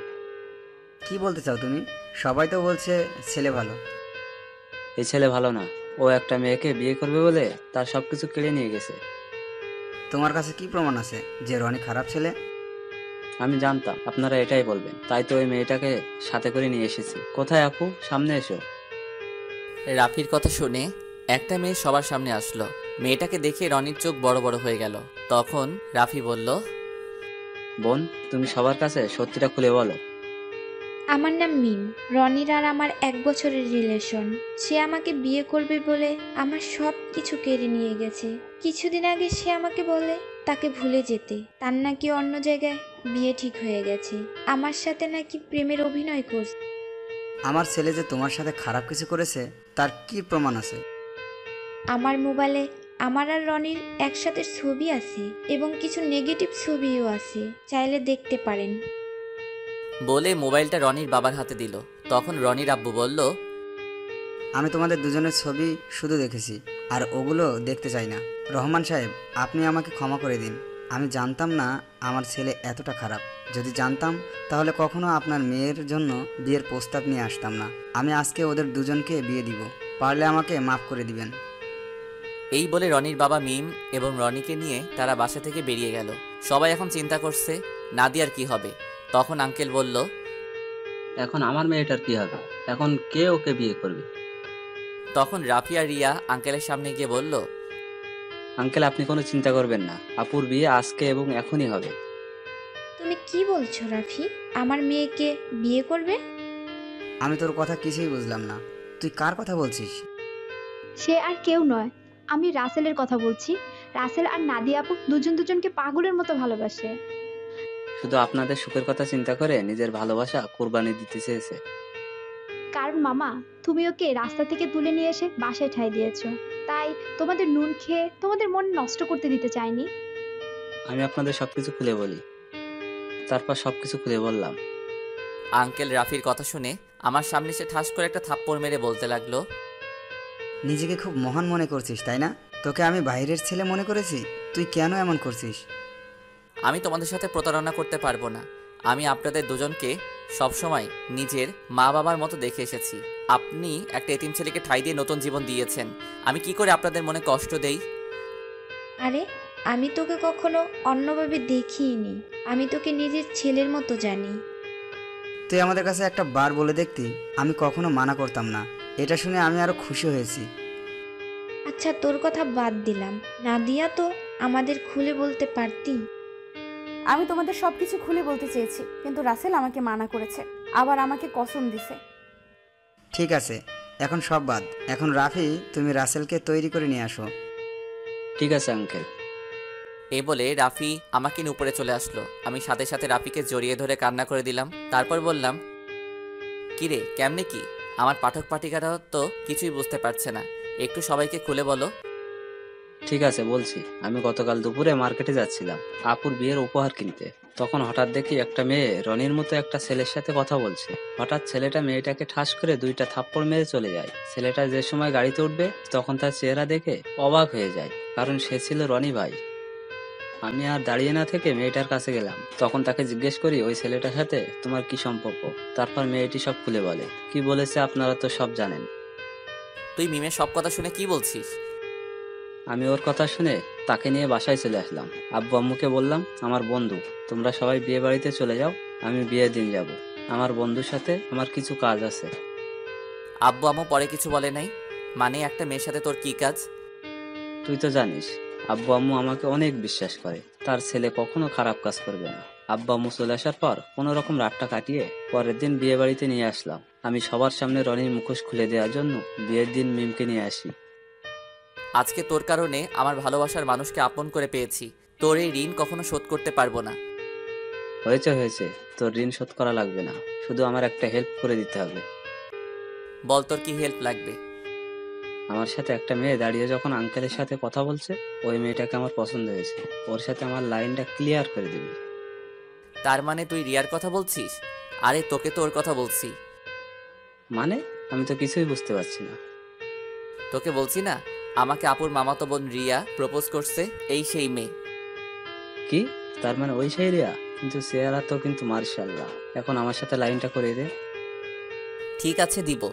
কি বলতে চাও তুমি? সবাই তো বলছে ছেলে ভালো। এই ছেলে ভালো না, ও একটা মেয়েকে বিয়ে করবে বলে তার সবকিছু কেড়ে নিয়ে গেছে। তোমার কাছে কি প্রমাণ আছে যে রনি খারাপ ছেলে? আমি জানতাম আপনারা এটাই বলবেন, তাই তো ওই মেয়েটাকে সাথে করে নিয়ে এসেছি। কোথায় আপু, সামনে এসো। রাফির কথা শুনে একটা মেয়ে সবার সামনে আসলো। মেয়েটাকে দেখে রনির চোখ বড় বড় হয়ে গেল। তখন রাফি বলল, বোন, তুমি সবার কাছে সত্যিটা খুলে বলো। আমার নাম মিম। রনির আর আমার 1 বছরের রিলেশন। সে আমাকে বিয়ে করবে বলে আমার সব কিছু কেড়ে নিয়ে গেছে। কিছুদিন আগে সে আমাকে বলে তাকে ভুলে যেতে, তার নাকি অন্য জায়গায় বিয়ে ঠিক হয়ে গেছে। আমার সাথে নাকি প্রেমের অভিনয় করছে। আমার ছেলে যে তোমার সাথে খারাপ কিছু করেছে তার কি প্রমাণ আছে? আমার মোবাইলে আমার আর রনির একসাথে ছবি আছে এবং কিছু নেগেটিভ ছবিও আছে, চাইলে দেখতে পারেন। বলে মোবাইলটা রনির বাবার হাতে দিল। তখন রনির আব্বু বলল, আমি তোমাদের দুজনের ছবি শুধু দেখেছি, আর ওগুলো দেখতে চাই না। রহমান সাহেব, আপনি আমাকে ক্ষমা করে দিন। আমি জানতাম না আমার ছেলে এতটা খারাপ। যদি জানতাম তাহলে কখনো আপনার মেয়ের জন্য বিয়ের প্রস্তাব নিয়ে আসতাম না। আমি আজকে ওদের দুজনকে বিয়ে দিব, পারলে আমাকে মাফ করে দিবেন। এই বলে রনির বাবা মিম এবং রনিকে নিয়ে তারা বাসা থেকে বেরিয়ে গেল। সবাই এখন চিন্তা করছে নাদিয়ার কি হবে। তখন আঙ্কেল বলল, এখন আমার মেয়েটার কি হবে? এখন কে ওকে বিয়ে করবে? তখন রাফি আর রিয়া আঙ্কেলের সামনে গিয়ে বলল, আঙ্কেল, আপনি কোনো চিন্তা করবেন না, আপুর বিয়ে আজকে এবং এখনই হবে। তুমি কি বলছো রাফি? আমার মেয়েকে বিয়ে করবে? আমি তোর কথা কিছুই বুঝলাম না। তুই কার কথা বলছিস? সে আর কেউ নয়, আমি রাসেলের কথা বলছি। রাসেল আর নাদিয়া আপু দুজনকে পাগলের মতো ভালোবাসে। শুধু আপনাদের সুখের কথা চিন্তা করে নিজের ভালোবাসা কোরবানি দিতে চেয়েছে। কারণ মামা, তুমি ওকে রাস্তা থেকে তুলে নিয়ে এসে বাসায় ঠাঁই দিয়েছো, তাই তোমাদের নুন খেয়ে তোমাদের মন নষ্ট করতে দিতে চাইনি। আমি আপনাদের সবকিছু খুলে বলি। তারপর সবকিছু খুলে বললাম। আঙ্কেল রাফির কথা শুনে আমার সামনে সে ঠাস করে একটা থাপ্পড় মেরে বলতে লাগলো, নিজেকে খুব মহান মনে করছিস তাই না? তোকে আমি বাইরের ছেলে মনে করেছি? তুই কেন এমন করছিস? আমি তোমাদের সাথে প্রতারণা করতে পারবো না। আমি আপনাদের দুজনকে সবসময় নিজের মা বাবার মতো দেখে এসেছি। আপনি একটা এতিম ছেলেকে ঠাঁই দিয়ে নতুন জীবন দিয়েছেন। আমি কি করে আপনাদের মনে কষ্ট দেই? আরে, আমি তোকে কখনো অন্যভাবে দেখিনি। আমি তোকে নিজের ছেলের মতো জানি। তুই আমাদের কাছে একটা বার বলে দেখতি, আমি কখনো মানা করতাম না। এটা শুনে আমি আরো খুশি হয়েছি। আচ্ছা, তোর কথা বাদ দিলাম। নাদিয়া তো আমাদের খুলে বলতে পারতি। আমি তোমাদের সবকিছু খুলে বলতে চেয়েছি, কিন্তু রাসেল আমাকে মানা করেছে, আবার আমাকে কসম দিছে। ঠিক আছে, এখন সব বাদ। এখন রাফি, তুমি রাসেলকে তৈরি করে নিয়ে আসো। ঠিক আছে আঙ্কেল। এই বলে রাফি আমাকে নিয়ে উপরে চলে আসলো। আমি সাথে সাথে রাফিকে জড়িয়ে ধরে কান্না করে দিলাম। তারপর বললাম, কিরে, কেমনে কি? আমার পাঠক পাঠিকারা তো কিছুই বুঝতে পারছে না, একটু সবাইকে খুলে বলো। ঠিক আছে, বলছি। আমি গতকাল দুপুরে মার্কেটে যাচ্ছিলাম আপুর বিয়ের উপহার কিনতে। তখন হঠাৎ দেখি একটা মেয়ে রনির মতো একটা ছেলের সাথে কথা বলছে। হঠাৎ ছেলেটা মেয়েটাকে ঠাস করে 2টা থাপ্পড় মেরে চলে যায়। ছেলেটা যে সময় গাড়িতে উঠবে তখন তার চেহারা দেখে অবাক হয়ে যায়, কারণ সে ছিল রনি ভাই। আমি আর দাঁড়িয়ে না থেকে মেয়েটার কাছে গেলাম। তখন তাকে জিজ্ঞেস করি ওই ছেলেটার সাথে তোমার কি সম্পর্ক। তারপর মেয়েটি সব খুলে বলে। কি বলেছে আপনারা তো সব জানেন। তুই মিমের সব কথা শুনে কি বলছিস? আমি ওর কথা শুনে তাকে নিয়ে বাসায় চলে আসলাম। আব্বু আম্মুকে বললাম আমার বন্ধু, তোমরা সবাই বিয়ে বাড়িতে চলে যাও, আমি বিয়ের দিন যাব। আমার বন্ধুর সাথে আমার কিছু কাজ আছে। আব্বু আম্মু পরে কিছু বলে নাই? মানে একটা মেয়ের সাথে তোর কি কাজ? তুই তো জানিস আব্বু আম্মু আমাকে অনেক বিশ্বাস করে, তার ছেলে কখনো খারাপ কাজ করবে না। আব্বু আম্মু চলে আসার পর কোনো রকম রাতটা কাটিয়ে পরের দিন বিয়ে বাড়িতে নিয়ে আসলাম। আমি সবার সামনে রনির মুখোশ খুলে দেওয়ার জন্য বিয়ের দিন মিমকে নিয়ে আসি। আজকে তোর কারণে আমার ভালোবাসার মানুষকে আপন করে পেয়েছি। তোর এই ঋণ কখনো শোধ করতে পারবো না। হয়েছে, তোর ঋণ শোধ করা লাগবে না, শুধু আমার একটা হেল্প করে দিতে হবে। বল তোর কি হেল্প লাগবে? আমার সাথে একটা মেয়ে দাঁড়িয়ে যখন আঙ্কেলের সাথে কথা বলছে, ওই মেয়েটাকে আমার পছন্দ হয়েছে। ওর সাথে আমার লাইনটা ক্লিয়ার করে দিবি। তার মানে তুই রিয়ার কথা বলছিস? আরে তোকে তো ওর কথা বলছি। মানে আমি তো কিছুই বুঝতে পারছি না। তোকে বলছি না, আমাকে আপুর মামাতো বোন রিয়া প্রপোজ করছে, এই সেই মেয়ে। কি? তার মানে ওই সেই রিয়া? কিন্তু চেহারা তো কিন্তু মার্শাল্লাহ। এখন আমার সাথে লাইনটা করে দে। ঠিক আছে দিব,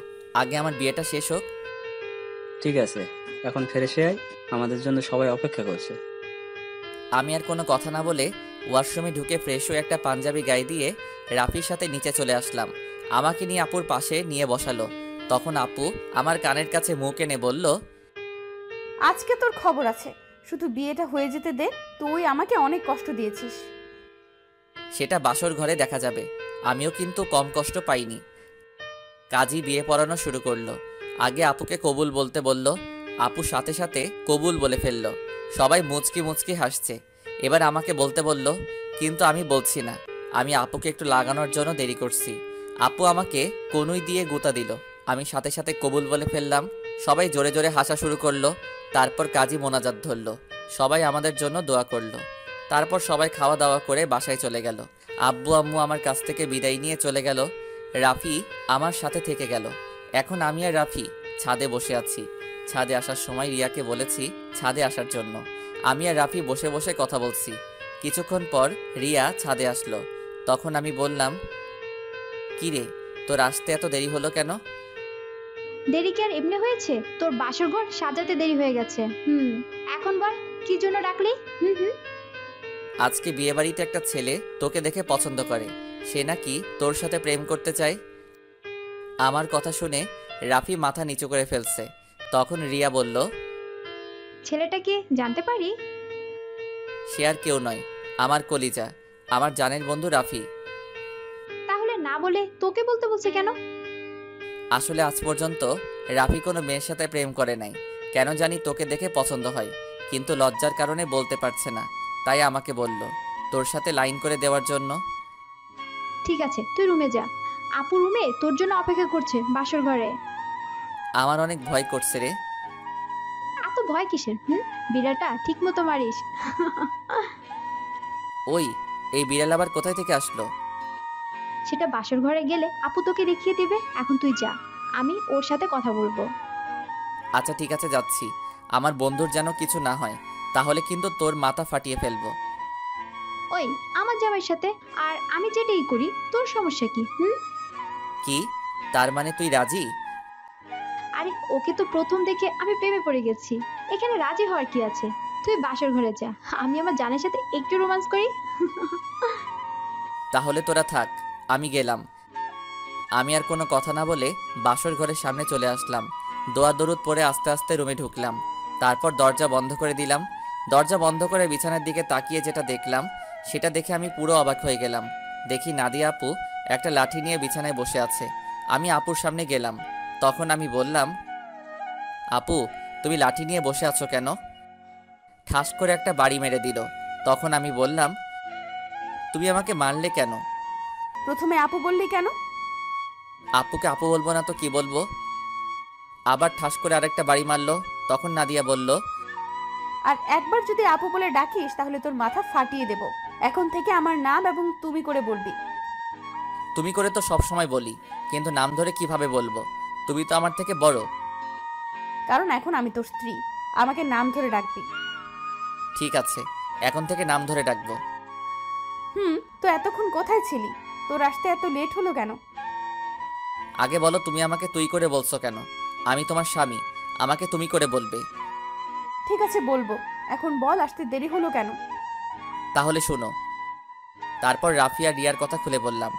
আগে আমার বিয়েটা শেষ হোক। ঠিক আছে, এখন ফ্রেশে আয়, আমাদের জন্য সবাই অপেক্ষা করছে। আমি আর কোনো কথা না বলে ওয়াশরুমে ঢুকে ফ্রেশ হয়ে একটা পাঞ্জাবি গায়ে দিয়ে রাফির সাথে নিচে চলে আসলাম। আমাকে নিয়ে আপুর পাশে নিয়ে বসালো। তখন আপু আমার কানের কাছে মুখ এনে বলল, আজকে তোর খবর আছে, শুধু বিয়েটা হয়ে যেতে দে। তুই আমাকে অনেক কষ্ট দিয়েছিস। সেটা বাসর ঘরে দেখা যাবে। আমিও কিন্তু কম কষ্ট পাইনি। কাজী বিয়ে পড়ানো শুরু করলো। আগে আপুকে কবুল বলতে বলল, আপু সাথে সাথে কবুল বলে ফেলল। সবাই মুচকি মুচকি হাসছে। এবার আমাকে বলতে বলল, কিন্তু আমি বলছি না, আমি আপুকে একটু লাগানোর জন্য দেরি করছি। আপু আমাকে কনুই দিয়ে গুঁতা দিল। আমি সাথে সাথে কবুল বলে ফেললাম। সবাই জোরে জোরে হাসা শুরু করলো। তারপর কাজী মোনাজাত ধরল। সবাই আমাদের জন্য দোয়া করলো। তারপর সবাই খাওয়া দাওয়া করে বাসায় চলে গেল। আব্বু আম্মু আমার কাছ থেকে বিদায় নিয়ে চলে গেল। রাফি আমার সাথে থেকে গেল। এখন আমি আর রাফি ছাদে বসে আছি। ছাদে আসার সময় রিয়াকে বলেছি ছাদে আসার জন্য। আমি আর রাফি বসে বসে কথা বলছি। কিছুক্ষণ পর রিয়া ছাদে আসলো। তখন আমি বললাম, কি রে, তোর আসতে এত দেরি হলো কেন? দেরি কি আর এমনি হয়েছে? তোর বাসর ঘর সাজাতে দেরি হয়ে গেছে। এখন বল কি জন্য ডাকলি? আজকে বিয়েবাড়িতে একটা ছেলে তোকে দেখে পছন্দ করে, সে নাকি তোর সাথে প্রেম করতে চায়। আমার কথা শুনে রাফি মাথা নিচু করে ফেলছে। তখন রিয়া বলল, ছেলেটা কি জানতে পারি? সে আর কেউ নয়, আমার কলিজা, আমার জানের বন্ধু রাফি। তাহলে না বলে তোকে বলতে বলছে কেন? আসলে আজ পর্যন্ত রাফি কোনো মেয়ের সাথে প্রেম করে নাই। কেন জানি তোকে দেখে পছন্দ হয়, কিন্তু লজ্জার কারণে বলতে পারছে না। তাই আমাকে বলল তোর সাথে লাইন করে দেওয়ার জন্য। ঠিক আছে, তুই রুমে যা। আপু রুমে তোর জন্য অপেক্ষা করছে বাসর ঘরে। আমার অনেক ভয় করছে রে। এত ভয় কিসের? বিড়ালটা ঠিক মতো মারিস। ওই, এই বিড়াল আবার কোথায় থেকে আসলো? সেটা বাসর ঘরে গেলে আপু তোকে দেখিয়ে দিবে। এখন তুই যা, আমি ওর সাথে কথা বলবো। আচ্ছা ঠিক আছে, যাচ্ছি। আমার বন্ধুর যেন কিছু না হয়, তাহলে কিন্তু তোর মাথা ফাটিয়ে ফেলবো। ওই আমার জামাইয়ের সাথে আর আমি যেটাই করি তোর সমস্যা কি? কি? তার মানে তুই রাজি? আরে ওকে তো প্রথম দেখে আমি প্রেমে পড়ে গেছি, এখানে রাজি হওয়ার কি আছে? তুই বাসর ঘরে যা, আমি আমার জানের সাথে একটু রোমান্স করি। তাহলে তোরা থাক, আমি গেলাম। আমি আর কোনো কথা না বলে বাসর ঘরের সামনে চলে আসলাম। দোয়া দরুদ পরে আস্তে আস্তে রুমে ঢুকলাম। তারপর দরজা বন্ধ করে দিলাম। দরজা বন্ধ করে বিছানার দিকে তাকিয়ে যেটা দেখলাম, সেটা দেখে আমি পুরো অবাক হয়ে গেলাম। দেখি নাদিয়া আপু একটা লাঠি নিয়ে বিছানায় বসে আছে। আমি আপুর সামনে গেলাম। তখন আমি বললাম, আপু তুমি লাঠি নিয়ে বসে আছো কেন? ঠাস করে একটা বাড়ি মেরে দিল। তখন আমি বললাম, তুমি আমাকে মারলে কেন? প্রথমে আপু বললি কেন? আপুকে আপু বলবো না তো কি বলবো? আবার ঠাস করে আরেকটা বাড়ি মারলো। তখন নাদিয়া বলল, আর একবার যদি আপু বলে ডাকিস তাহলে তোর মাথা ফাটিয়ে দেব। এখন থেকে আমার নাম এবং তুমি করে বলবি। তুমি করে তো সব সময় বলি, কিন্তু নাম ধরে কিভাবে বলবো? তুমি তো আমার থেকে বড়। কারণ এখন আমি তোর স্ত্রী, আমাকে নাম ধরে ডাকবি। ঠিক আছে, এখন থেকে নাম ধরে ডাকবো। তো এতক্ষণ কোথায় ছিলি? তোর আসতে এত লেট হলো কেন? আগে বলো, তুমি আমাকে তুই করে বলছো কেন? আমি তোমার স্বামী, আমাকে তুমি করে বলবে। ঠিক আছে বলবো, এখন বল আসতে দেরি হলো কেন? তাহলে শোনো। তারপর রাফি আর রিয়ার কথা খুলে বললাম।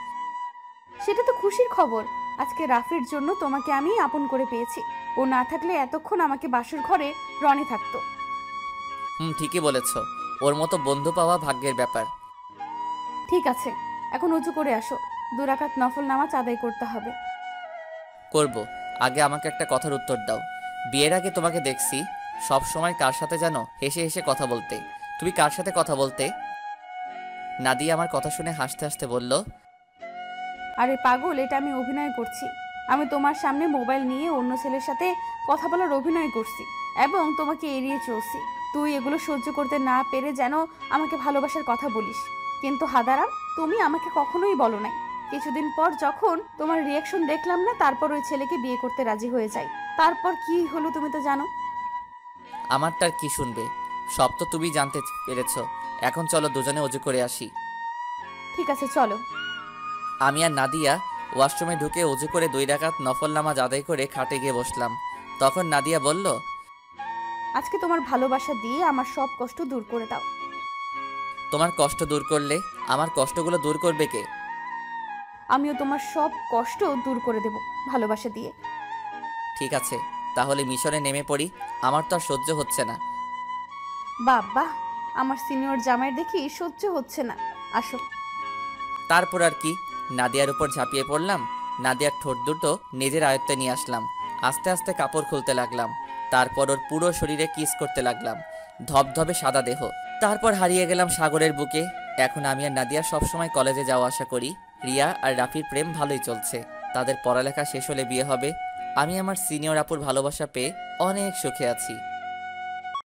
সেটা তো খুশির খবর। আজকে রাফির জন্য তোমাকে আমি আপন করে পেয়েছি। ও না থাকলে এতক্ষণ আমাকে বাসর ঘরে রনি থাকতো। ঠিকই বলেছ, ওর মতো বন্ধু পাওয়া ভাগ্যের ব্যাপার। ঠিক আছে, এখন উঁচু করে আসো, 2 রাকাত নফল নামাজ আদায় করতে হবে। করব, আগে আমাকে একটা কথার উত্তর দাও। বিয়ের আগে তোমাকে দেখছি সব সময় কার সাথে যেন হেসে হেসে কথা বলতে। তুমি কার সাথে কথা বলতে? নাদিয়া আমার কথা শুনে হাসতে হাসতে বলল, আরে পাগল, এটা আমি অভিনয় করছি। আমি তোমার সামনে মোবাইল নিয়ে অন্য ছেলের সাথে কথা বলার অভিনয় করছি এবং তোমাকে এড়িয়ে চলছি। তুই এগুলো সহ্য করতে না পেরে যেন আমাকে ভালোবাসার কথা বলিস, কিন্তু হাদারাম, তুমি আমাকে কখনোই বলো নাই। কিছুদিন পর যখন তোমার রিয়াকশন দেখলাম না, তারপর ওই ছেলেকে বিয়ে করতে রাজি হয়ে যাই। তারপর কি হলো তুমি তো জানো। আমারটার কি শুনবে? সব তো তুমি জানতে পেরেছ। এখন চলো দুজনে অজু করে আসি। ঠিক আছে চলো। আমি আর নাদিয়া ওয়াশরুমে ঢুকে অজু করে 2 রাকাত নফল নামাজ আদায় করে খাটে গিয়ে বসলাম। তখন নাদিয়া বলল, আজকে তোমার ভালোবাসা দিয়ে আমার সব কষ্ট দূর করে দাও। তোমার কষ্ট দূর করলে আমার কষ্টগুলো দূর করবে কে? আমিও তোমার সব কষ্ট দূর করে দেব ভালোবাসা দিয়ে। ঠিক আছে, তাহলে মিশনে নেমে পড়ি। আমার তো আর সহ্য হচ্ছে না। বাবা, আমার সিনিয়র জামাইয়ের দেখি সহ্য হচ্ছে না। আসো। তারপর আর কি, নাদিয়ার উপর ঝাঁপিয়ে পড়লাম। নাদিয়ার ঠোঁট দুটো নিজের আয়ত্তে নিয়ে আসলাম। আস্তে আস্তে কাপড় খুলতে লাগলাম। তারপর ওর পুরো শরীরে কিস করতে লাগলাম। ধবধবে সাদা দেহ। তারপর হারিয়ে গেলাম সাগরের বুকে। এখন আমি আর নাদিয়া সবসময় কলেজে যাওয়া আসা করি। রিয়া আর রাফির প্রেম ভালোই চলছে। তাদের পড়ালেখা শেষ হলে বিয়ে হবে। আমি আমার সিনিয়র আপুর ভালোবাসা পেয়ে অনেক সুখে আছি।